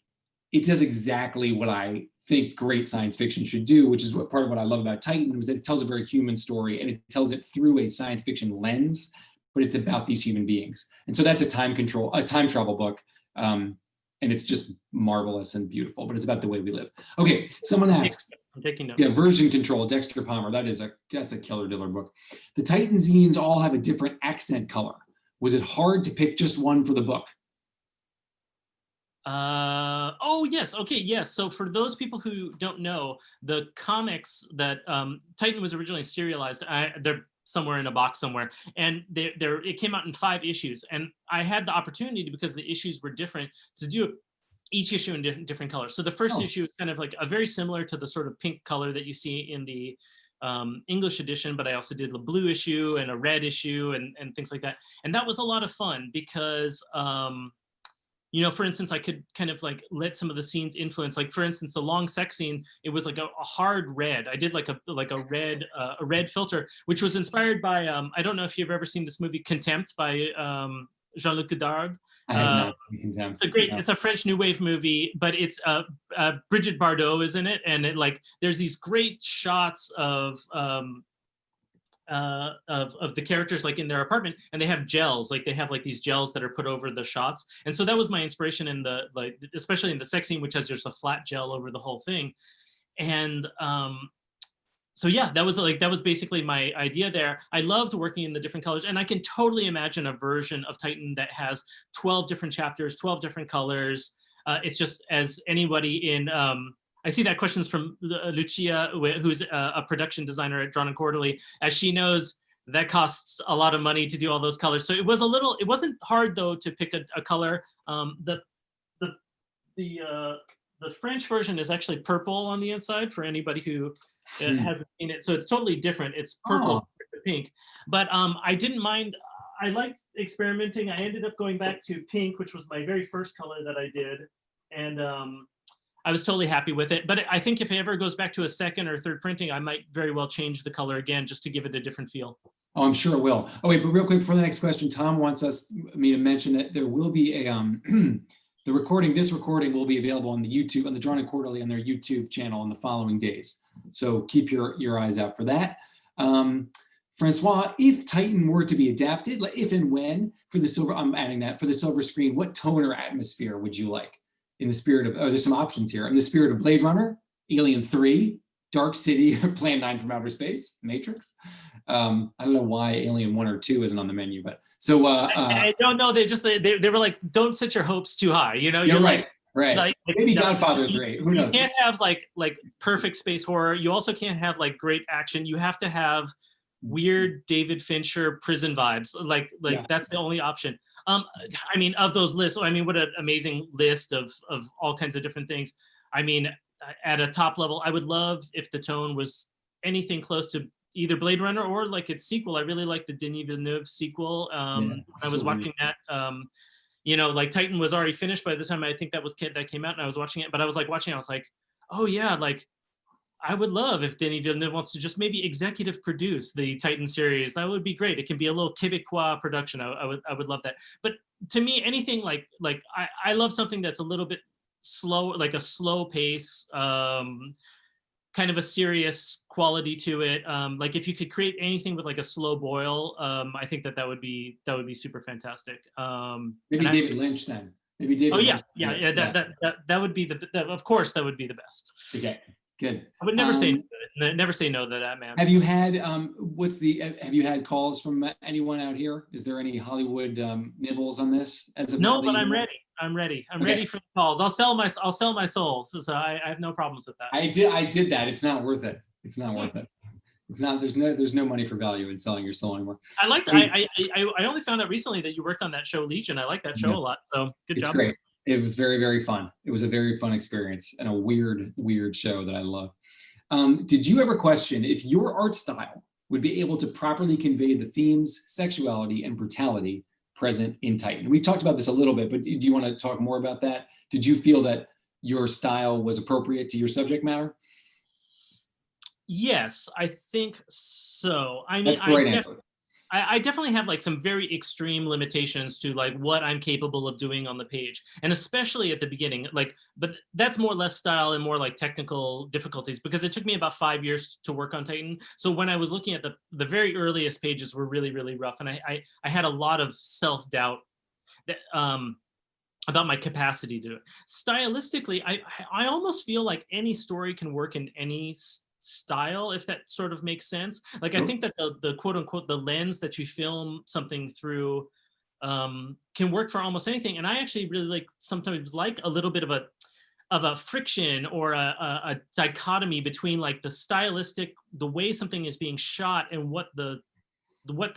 it does exactly what I think great science fiction should do, which is what part of what I love about Titan was that it tells a very human story, and it tells it through a science fiction lens, but it's about these human beings. And so that's a time travel book. And it's just marvelous and beautiful, but it's about the way we live. Okay, someone asks, I'm taking notes. yeah, version control, Dexter Palmer, that's a killer diller book. The Titan zines all have a different accent color. Was it hard to pick just one for the book? Oh yes, okay, yes. So for those people who don't know, the comics that Titan was originally serialized, they're somewhere in a box somewhere, and it came out in 5 issues, and I had the opportunity, because the issues were different, to do each issue in different colors. So the first issue is kind of like a very similar to the sort of pink color that you see in the English edition, but I also did the blue issue and a red issue and things like that, and that was a lot of fun because you know, for instance, I could kind of like let some of the scenes influence. Like for instance, the long sex scene, it was like a hard red. I did like a red filter, which was inspired by I don't know if you've ever seen this movie Contempt by Jean-Luc Godard. I have not seen Contempt. It's a French New Wave movie, but it's Brigitte Bardot is in it, and it like there's these great shots of the characters like in their apartment, and they have gels, like they have like these gels that are put over the shots, and so that was my inspiration in the like, especially in the sex scene, which has just a flat gel over the whole thing, and so yeah, that was basically my idea there. I loved working in the different colors, and I can totally imagine a version of Titan that has 12 different chapters, 12 different colors. It's just, as anybody in I see that question's from Lucia, who's a production designer at Drawn and Quarterly. As she knows, that costs a lot of money to do all those colors. So it wasn't hard though to pick a color. The French version is actually purple on the inside for anybody who hasn't seen it. So it's totally different. It's purple, pink. But I didn't mind. I liked experimenting. I ended up going back to pink, which was my very first color that I did, and I was totally happy with it. But I think if it ever goes back to a second or third printing, I might very well change the color again just to give it a different feel. Oh, I'm sure it will. Oh, wait, but real quick before the next question, Tom wants me to mention that there will be a this recording will be available on the YouTube, on the Drawn and Quarterly, on their YouTube channel in the following days. So keep your eyes out for that. Francois, if Titan were to be adapted, like if and when for the silver, I'm adding that for the silver screen, what tone or atmosphere would you like? In the spirit of, there's some options here. In the spirit of Blade Runner, Alien 3, Dark City, Plan 9 from Outer Space, Matrix. I don't know why Alien 1 or 2 isn't on the menu, but so I don't know. They were like, don't set your hopes too high. You know, you're right. Like, maybe Godfather 3. Who knows? You can't have like perfect space horror. You also can't have like great action. You have to have weird David Fincher prison vibes. Like that's the only option. I mean, of those lists, I mean, what an amazing list of all kinds of different things. I mean, at a top level, I would love if the tone was anything close to either Blade Runner or like its sequel. I really like the Denis Villeneuve sequel. I was watching that. You know, like Titan was already finished by the time I think that came out, and I was watching it. But I was like watching, I was like, oh yeah, like I would love if Denis Villeneuve wants to just maybe executive produce the Titan series. That would be great. It can be a little Quebecois production. I would love that. But to me, anything like I love something that's a little bit slow, like a slow pace, kind of a serious quality to it. Like if you could create anything with like a slow boil, I think that would be super fantastic. Maybe David Lynch then. Maybe David. Oh Lynch. yeah. That would be of course that would be the best. Okay. Good. I would never say no to that, man. Have you had have you had calls from anyone out here? Is there any Hollywood nibbles on this? No, but I'm ready. I'm ready for the calls. I'll sell my soul. So I have no problems with that. I did that. It's not worth it. It's not worth it. It's not. There's no money for value in selling your soul anymore. I like that. I only found out recently that you worked on that show Legion. I like that show a lot. So good job. It's great. It was very, very fun. It was a very fun experience and a weird show that I love. Did you ever question if your art style would be able to properly convey the themes, sexuality, and brutality present in Titan? We talked about this a little bit, but do you want to talk more about that? Did you feel that your style was appropriate to your subject matter? Yes, I think so. I mean, that's the right answer. I definitely have like some very extreme limitations to like what I'm capable of doing on the page, and especially at the beginning, like, but that's more or less style and more like technical difficulties, because it took me about 5 years to work on Titan. So when I was looking at the very earliest pages were really, really rough, and I had a lot of self-doubt that, about my capacity to do it. Stylistically, I almost feel like any story can work in any style, if that sort of makes sense. Like, I think that the quote unquote the lens that you film something through can work for almost anything. And I actually really like, sometimes like a little bit of a friction or a dichotomy between like the stylistic, the way something is being shot, and what the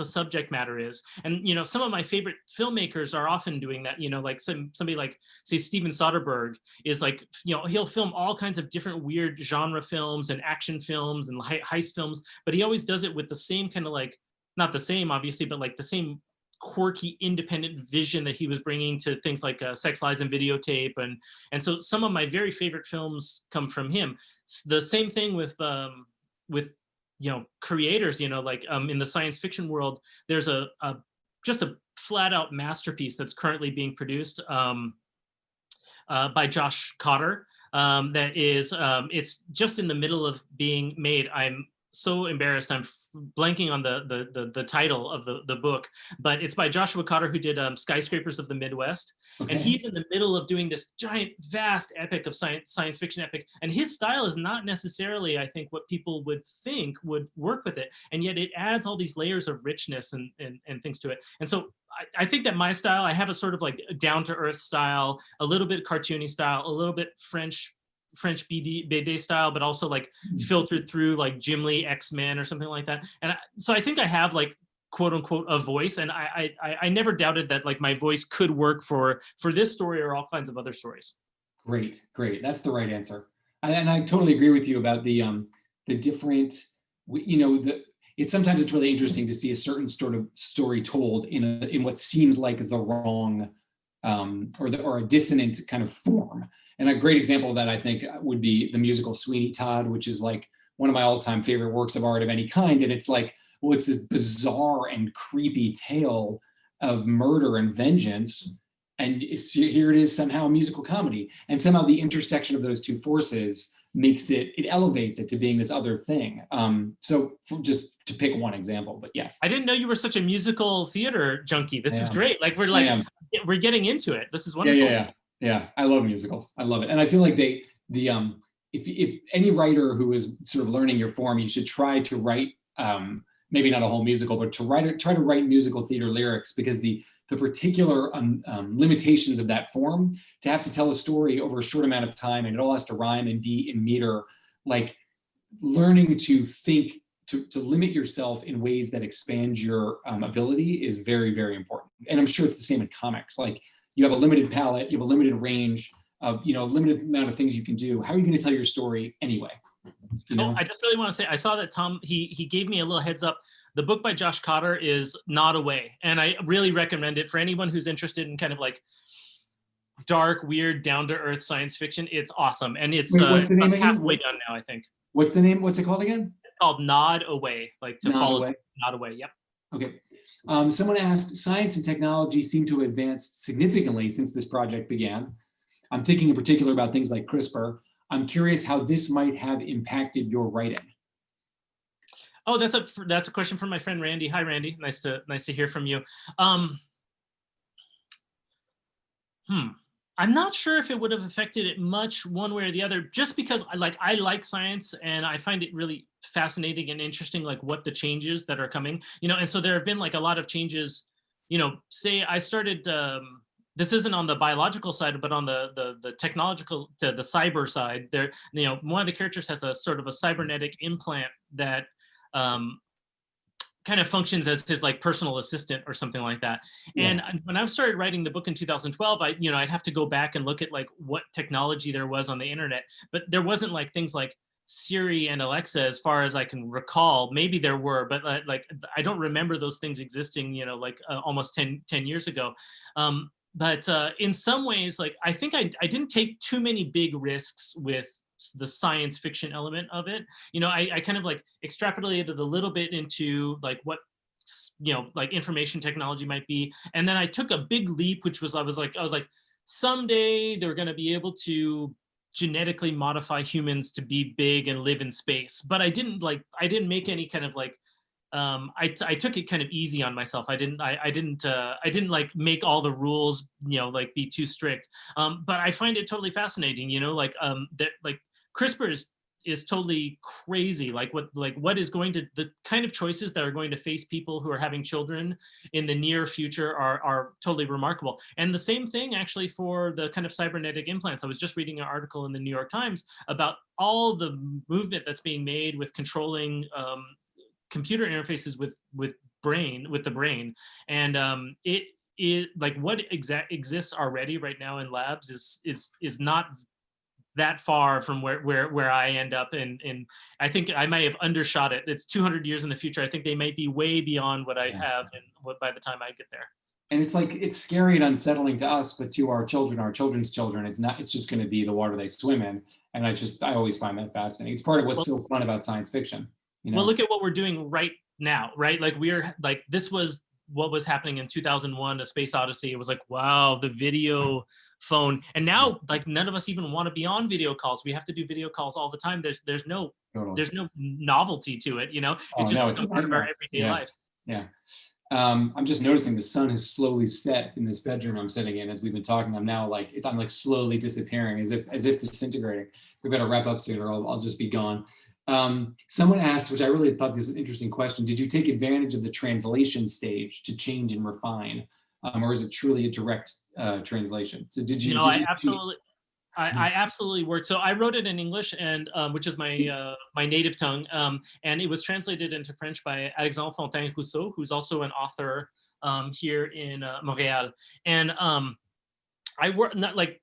subject matter is. And you know, some of my favorite filmmakers are often doing that. You know, like somebody like, say, Steven Soderbergh is like, you know, he'll film all kinds of different weird genre films and action films and heist films, but he always does it with the same kind of like, not the same obviously, but like the same quirky independent vision that he was bringing to things like Sex, Lies, and Videotape. And so some of my very favorite films come from him. The same thing with you know, creators, you know, like in the science fiction world, there's just a flat out masterpiece that's currently being produced by Josh Cotter. That is, it's just in the middle of being made. I'm so embarrassed. I'm blanking on the title of the book, but it's by Joshua Cotter, who did Skyscrapers of the Midwest. Okay. And he's in the middle of doing this giant, vast epic of science fiction epic. And his style is not necessarily, I think, what people would think would work with it. And yet it adds all these layers of richness and things to it. And so I think that my style, I have a sort of like down to earth style, a little bit cartoony style, a little bit French BD style, but also like filtered through like Jim Lee X-Men or something like that. And so I think I have like, quote unquote, a voice. And I never doubted that like my voice could work for this story or all kinds of other stories. Great. That's the right answer. And I totally agree with you about the different, you know, sometimes it's really interesting to see a certain sort of story told in what seems like the wrong or a dissonant kind of form. And a great example of that, I think, would be the musical Sweeney Todd, which is like one of my all-time favorite works of art of any kind. And it's like, well, it's this bizarre and creepy tale of murder and vengeance. And here it is, somehow a musical comedy. And somehow the intersection of those two forces makes it elevates it to being this other thing. So just to pick one example, but yes. I didn't know you were such a musical theater junkie. This is great. Like we're getting into it. This is wonderful. Yeah, I love musicals. I love it. And I feel like if any writer who is sort of learning your form, you should try to write, maybe not a whole musical, but try to write musical theater lyrics, because the particular limitations of that form, to have to tell a story over a short amount of time, and it all has to rhyme and be in meter, like learning to think, to limit yourself in ways that expand your ability is very, very important. And I'm sure it's the same in comics. Like, you have a limited palette, you have a limited range of, you know, limited amount of things you can do. How are you going to tell your story anyway? You know? Oh, I just really want to say, I saw that Tom, he gave me a little heads up. The book by Josh Cotter is Not Away. And I really recommend it for anyone who's interested in kind of like dark, weird, down to earth science fiction. It's awesome. And it's halfway done now, I think. What's the name? What's it called again? It's called Nod Away, like to follow. Nod Away. Yep. Okay. Someone asked, science and technology seem to have advanced significantly since this project began. I'm thinking in particular about things like CRISPR. I'm curious how this might have impacted your writing. Oh, that's a question from my friend Randy. Hi, Randy. Nice to hear from you. I'm not sure if it would have affected it much one way or the other, just because I like science and I find it really fascinating and interesting, like what the changes that are coming, you know. And so there have been like a lot of changes, you know. Say I started, this isn't on the biological side, but on the technological, the cyber side, there, you know, one of the characters has a sort of a cybernetic implant that kind of functions as his like personal assistant or something like that. Yeah. And when I started writing the book in 2012, I'd have to go back and look at like what technology there was on the internet, but there wasn't like things like Siri and Alexa as far as I can recall. Maybe there were, but like I don't remember those things existing, you know, like almost 10 years ago. But in some ways, like I think I didn't take too many big risks with the science fiction element of it. You know, I kind of like extrapolated a little bit into like what like information technology might be. And then I took a big leap, which was I was like someday they're going to be able to genetically modify humans to be big and live in space. But I didn't make any kind of like I took it kind of easy on myself. I didn't like make all the rules, like be too strict. But I find it totally fascinating, that like CRISPR is totally crazy. Like what is going to, the kind of choices that are going to face people who are having children in the near future are totally remarkable. And the same thing actually for the kind of cybernetic implants. I was just reading an article in the New York Times about all the movement that's being made with controlling computer interfaces with the brain, and it like what exists already right now in labs is not that far from where I end up, and I think I might have undershot it. It's 200 years in the future. I think they might be way beyond what I have, and by the time I get there. And it's like, it's scary and unsettling to us, but to our children, our children's children, it's just going to be the water they swim in. And I always find that fascinating. It's part of what's so fun about science fiction. Well, look at what we're doing right now, right? Like this was what was happening in 2001, A Space Odyssey. It was like, wow, the video phone. And now like none of us even want to be on video calls. We have to do video calls all the time. There's no novelty to it, It's just part of our everyday life. Yeah. I'm just noticing the sun has slowly set in this bedroom I'm sitting in as we've been talking. I'm now like, I'm like slowly disappearing as if disintegrating. We better wrap up soon or I'll just be gone. Someone asked, which I really thought this was an interesting question, did you take advantage of the translation stage to change and refine? Or is it truly a direct translation? So did you? I absolutely worked. So I wrote it in English, and which is my my native tongue, and it was translated into French by Alexandre Fontaine-Rousseau, who's also an author here in Montréal. And I worked,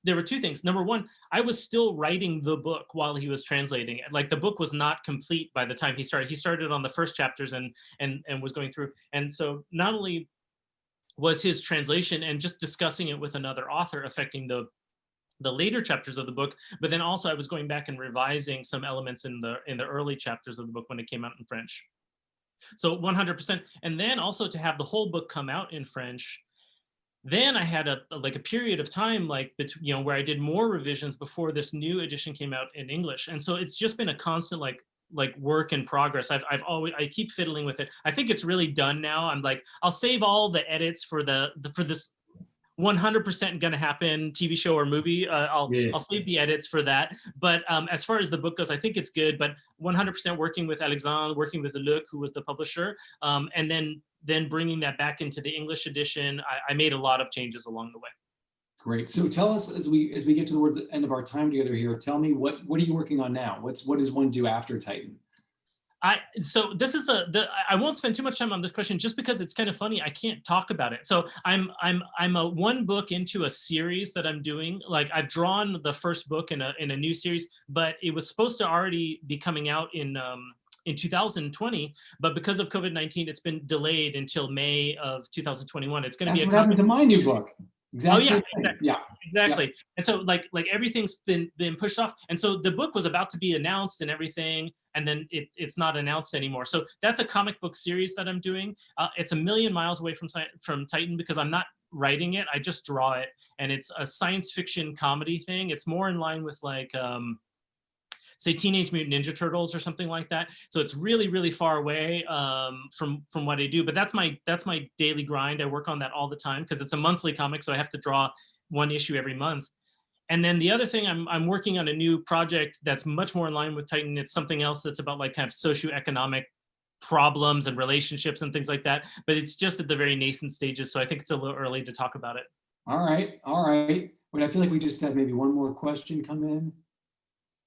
there were two things. Number one, I was still writing the book while he was translating it. Like the book was not complete by the time he started. He started on the first chapters and was going through. And so not only was his translation and just discussing it with another author affecting the later chapters of the book, but then also I was going back and revising some elements in the early chapters of the book when it came out in French. So 100%. And then also to have the whole book come out in French, then I had a period of time where I did more revisions before this new edition came out in English. And so it's just been a constant like work in progress. I keep fiddling with it. I think it's really done now. I'm like, I'll save all the edits for this 100% gonna happen TV show or movie. I'll save the edits for that. But as far as the book goes, I think it's good. But 100% working with Alexandre, working with Luc, who was the publisher, and then bringing that back into the English edition, I made a lot of changes along the way. Great. So tell us, as we get towards the end of our time together here, tell me what are you working on now? What does one do after Titan? So this is I won't spend too much time on this question just because it's kind of funny. I can't talk about it. So I'm a one book into a series that I'm doing. Like I've drawn the first book in a new series, but it was supposed to already be coming out in 2020, but because of COVID-19, it's been delayed until May of 2021. It's going to be what happened to my new book. Exactly. Exactly. Yeah. And so like everything's been pushed off. And so the book was about to be announced and everything, and then it's not announced anymore. So that's a comic book series that I'm doing. It's a million miles away from Titan because I'm not writing it. I just draw it, and it's a science fiction comedy thing. It's more in line with like say Teenage Mutant Ninja Turtles or something like that. So it's really, really far away from what I do. But that's my daily grind. I work on that all the time because it's a monthly comic, so I have to draw one issue every month. And then the other thing, I'm working on a new project that's much more in line with Titan. It's something else that's about like kind of socioeconomic problems and relationships and things like that. But it's just at the very nascent stages, so I think it's a little early to talk about it. All right. But I feel like we just had maybe one more question come in.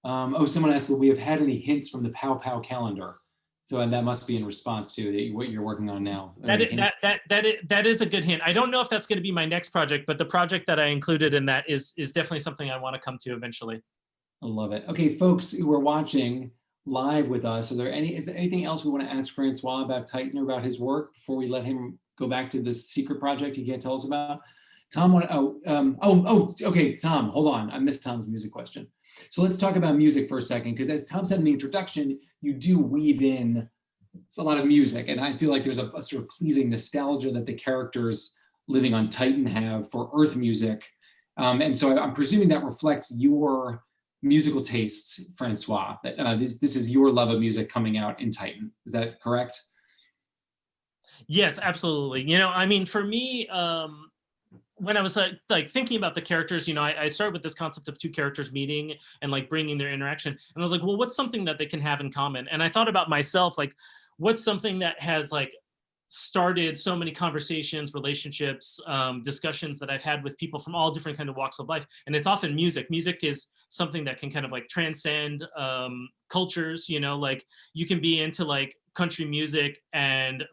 Someone asked, will we have had any hints from the Pow Pow calendar? So and that must be in response to what you're working on now. That is a good hint. I don't know if that's going to be my next project, but the project that I included in that is definitely something I want to come to eventually. I love it. Okay, folks who are watching live with us, is there anything else we want to ask Francois about Titan or about his work before we let him go back to this secret project he can't tell us about? Tom, okay, Tom, hold on. I missed Tom's music question. So let's talk about music for a second, because as Tom said in the introduction, you do weave in it's a lot of music, and I feel like there's a sort of pleasing nostalgia that the characters living on Titan have for Earth music. And so I'm presuming that reflects your musical tastes, Francois, that this is your love of music coming out in Titan. Is that correct? Yes, absolutely. You know, I mean, for me, when I was like thinking about the characters, you know, I started with this concept of two characters meeting and like bringing their interaction. And I was like, well, what's something that they can have in common? And I thought about myself, like, what's something that has like started so many conversations, relationships, discussions that I've had with people from all different kind of walks of life. And it's often music. Music is something that can kind of like transcend cultures, you know, like you can be into like country music and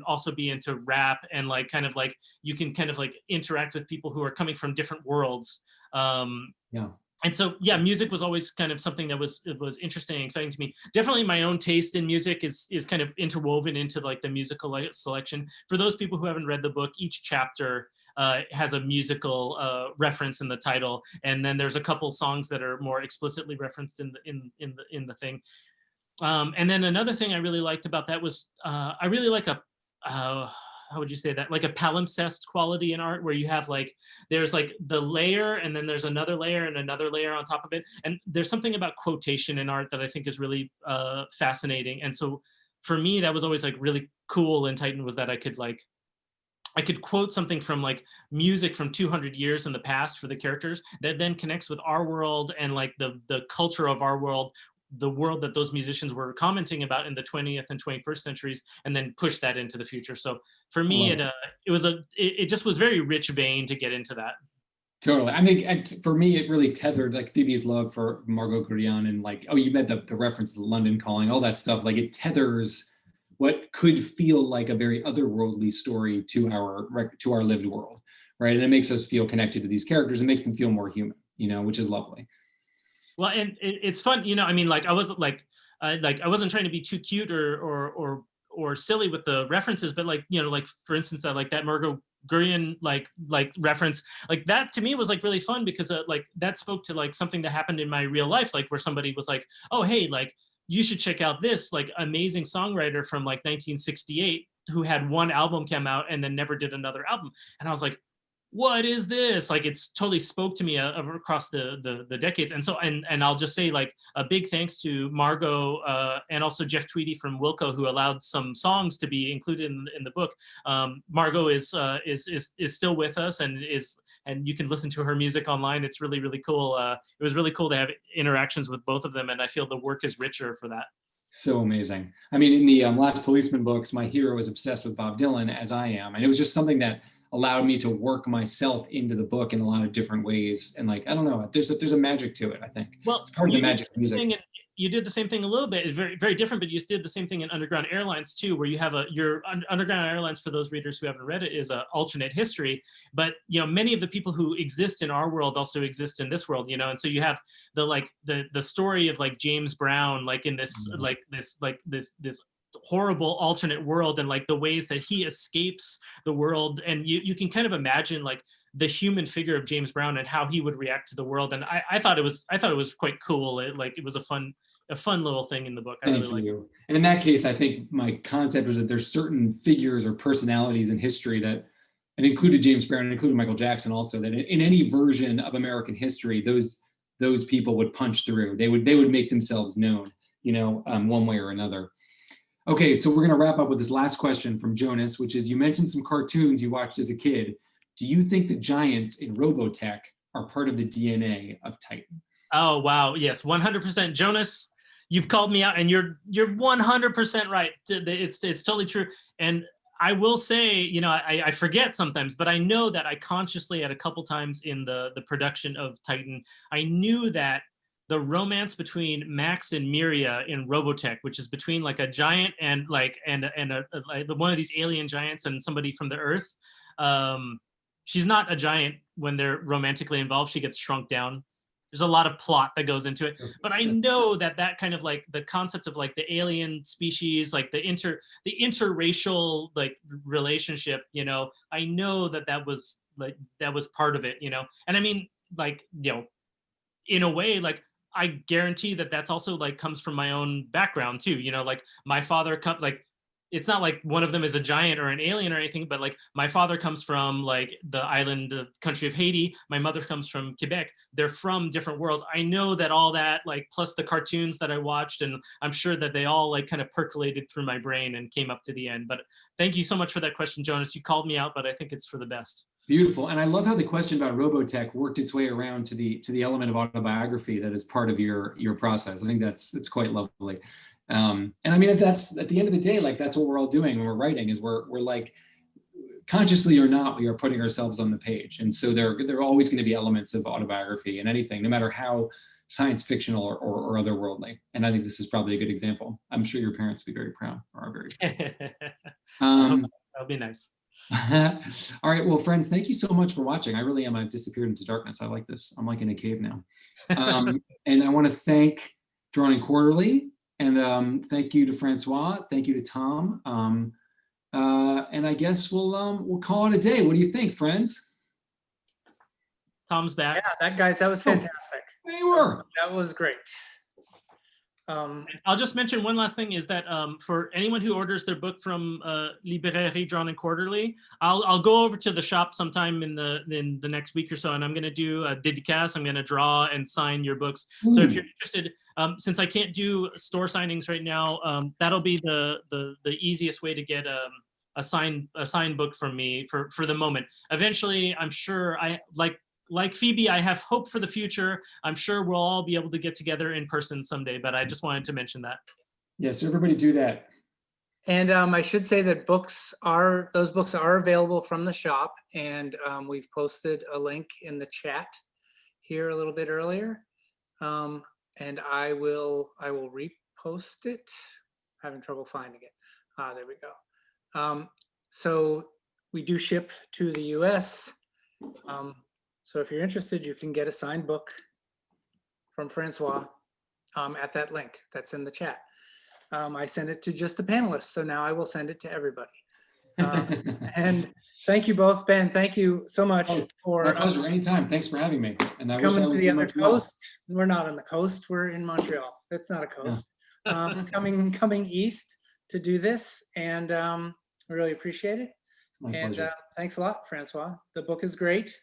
also be into rap, and like kind of like you can kind of like interact with people who are coming from different worlds. Yeah. And so, yeah, music was always kind of something that was interesting and exciting to me. Definitely my own taste in music is kind of interwoven into like the musical selection. For those people who haven't read the book, each chapter has a musical reference in the title. And then there's a couple songs that are more explicitly referenced in the thing. And then another thing I really liked about that was I really like how would you say that? Like a palimpsest quality in art, where you have like, there's like the layer and then there's another layer and another layer on top of it. And there's something about quotation in art that I think is really fascinating. And so for me, that was always like really cool in Titan, was that I could quote something from like music from 200 years in the past for the characters that then connects with our world and like the culture of our world, the world that those musicians were commenting about in the 20th and 21st centuries, and then push that into the future. So for me, it just was very rich vein to get into that. Totally. I mean, for me, it really tethered like Phoebe's love for Margot Guryan, and like, oh, you meant the reference to London Calling, all that stuff. Like it tethers what could feel like a very otherworldly story to our lived world, right? And it makes us feel connected to these characters. It makes them feel more human, you know, which is lovely. Well, and it's fun, you know. I mean, like I wasn't trying to be too cute or silly with the references, but like, you know, like for instance, like that Margot Guryan like reference, like that to me was like really fun, because like that spoke to like something that happened in my real life, like where somebody was like, oh hey, like you should check out this like amazing songwriter from like 1968 who had one album come out and then never did another album. And I was like, what is this? Like it's totally spoke to me across the decades. And so, and I'll just say like a big thanks to Margot and also Jeff Tweedy from Wilco, who allowed some songs to be included in the book. Margot is still with us, and you can listen to her music online. It's really, really cool. It was really cool to have interactions with both of them, and I feel the work is richer for that. So amazing. I mean, in the Last Policeman books, my hero was obsessed with Bob Dylan, as I am, and it was just something that allowed me to work myself into the book in a lot of different ways. And like, I don't know, there's a magic to it, I think. Well, it's part of the magic of music. You did the same thing a little bit. It's very, very different, but you did the same thing in Underground Airlines too, where you have your Underground Airlines, for those readers who haven't read it, is an alternate history. But you know, many of the people who exist in our world also exist in this world, you know. And so you have the story of like James Brown, like in this this horrible alternate world, and like the ways that he escapes the world, and you can kind of imagine like the human figure of James Brown and how he would react to the world. And I thought it was quite cool. It was a fun little thing in the book. I really liked it. And in that case, I think my concept was that there's certain figures or personalities in history that, and included James Brown and included Michael Jackson also, that in any version of American history, those people would punch through. They would make themselves known, you know, one way or another. Okay, so we're going to wrap up with this last question from Jonas, which is, you mentioned some cartoons you watched as a kid. Do you think the giants in Robotech are part of the DNA of Titan? Oh, wow. Yes, 100%. Jonas, you've called me out, and you're 100% right. It's totally true. And I will say, you know, I forget sometimes, but I know that I consciously at a couple times in the production of Titan, I knew that the romance between Max and Miria in Robotech, which is between like a giant and like one of these alien giants and somebody from the Earth. She's not a giant when they're romantically involved. She gets shrunk down. There's a lot of plot that goes into it, but I know that kind of like the concept of like the alien species, like the interracial like relationship, you know, I know that was part of it, you know. And I mean, like, you know, in a way, like I guarantee that that's also like comes from my own background too. You know, like my father like, it's not like one of them is a giant or an alien or anything, but like my father comes from like the island, the country of Haiti. My mother comes from Quebec. They're from different worlds. I know that all that, like, plus the cartoons that I watched, and I'm sure that they all like kind of percolated through my brain and came up to the end. But thank you so much for that question, Jonas. You called me out, but I think it's for the best. Beautiful. And I love how the question about Robotech worked its way around to the element of autobiography that is part of your process. I think it's quite lovely. And I mean, that's at the end of the day, like that's what we're all doing when we're writing, is we're like, consciously or not, we are putting ourselves on the page. And so there are always going to be elements of autobiography in anything, no matter how science fictional or otherworldly. And I think this is probably a good example. I'm sure your parents will be very proud, or are very proud. That'll be nice. All right, well, friends, thank you so much for watching. I really am. I've disappeared into darkness. I like this. I'm like in a cave now. And I want to thank Drawn and Quarterly, and thank you to Francois. Thank you to Tom. And I guess we'll call it a day. What do you think, friends? Tom's back. Yeah, that was fantastic. There you were. That was great. I'll just mention one last thing, is that for anyone who orders their book from Librairie, Drawn and Quarterly, I'll go over to the shop sometime in the next week or so, and I'm going to do a dédicace. I'm going to draw and sign your books. Ooh. So if you're interested, since I can't do store signings right now, that'll be the easiest way to get a signed book from me for the moment. Eventually, I'm sure like Phoebe, I have hope for the future. I'm sure we'll all be able to get together in person someday, but I just wanted to mention that. Yes, everybody do that. And I should say that those books are available from the shop, and we've posted a link in the chat here a little bit earlier. And I will repost it. I'm having trouble finding it. There we go. So we do ship to the US. So if you're interested, you can get a signed book from Francois at that link that's in the chat. I send it to just the panelists, so now I will send it to everybody. And thank you both, Ben. Thank you so much for my pleasure. Anytime. Thanks for having me. And I coming wish I to was the in other Montreal. coast. We're not on the coast. We're in Montreal. That's not a coast. Coming east to do this, and we really appreciate it. My and pleasure. Thanks a lot, Francois. The book is great.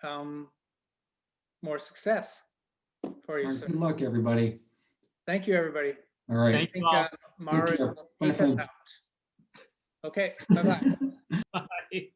More success for you. Right, good luck, everybody. Thank you, everybody. All right. I think Mara will take us out. Okay, bye-bye. Bye.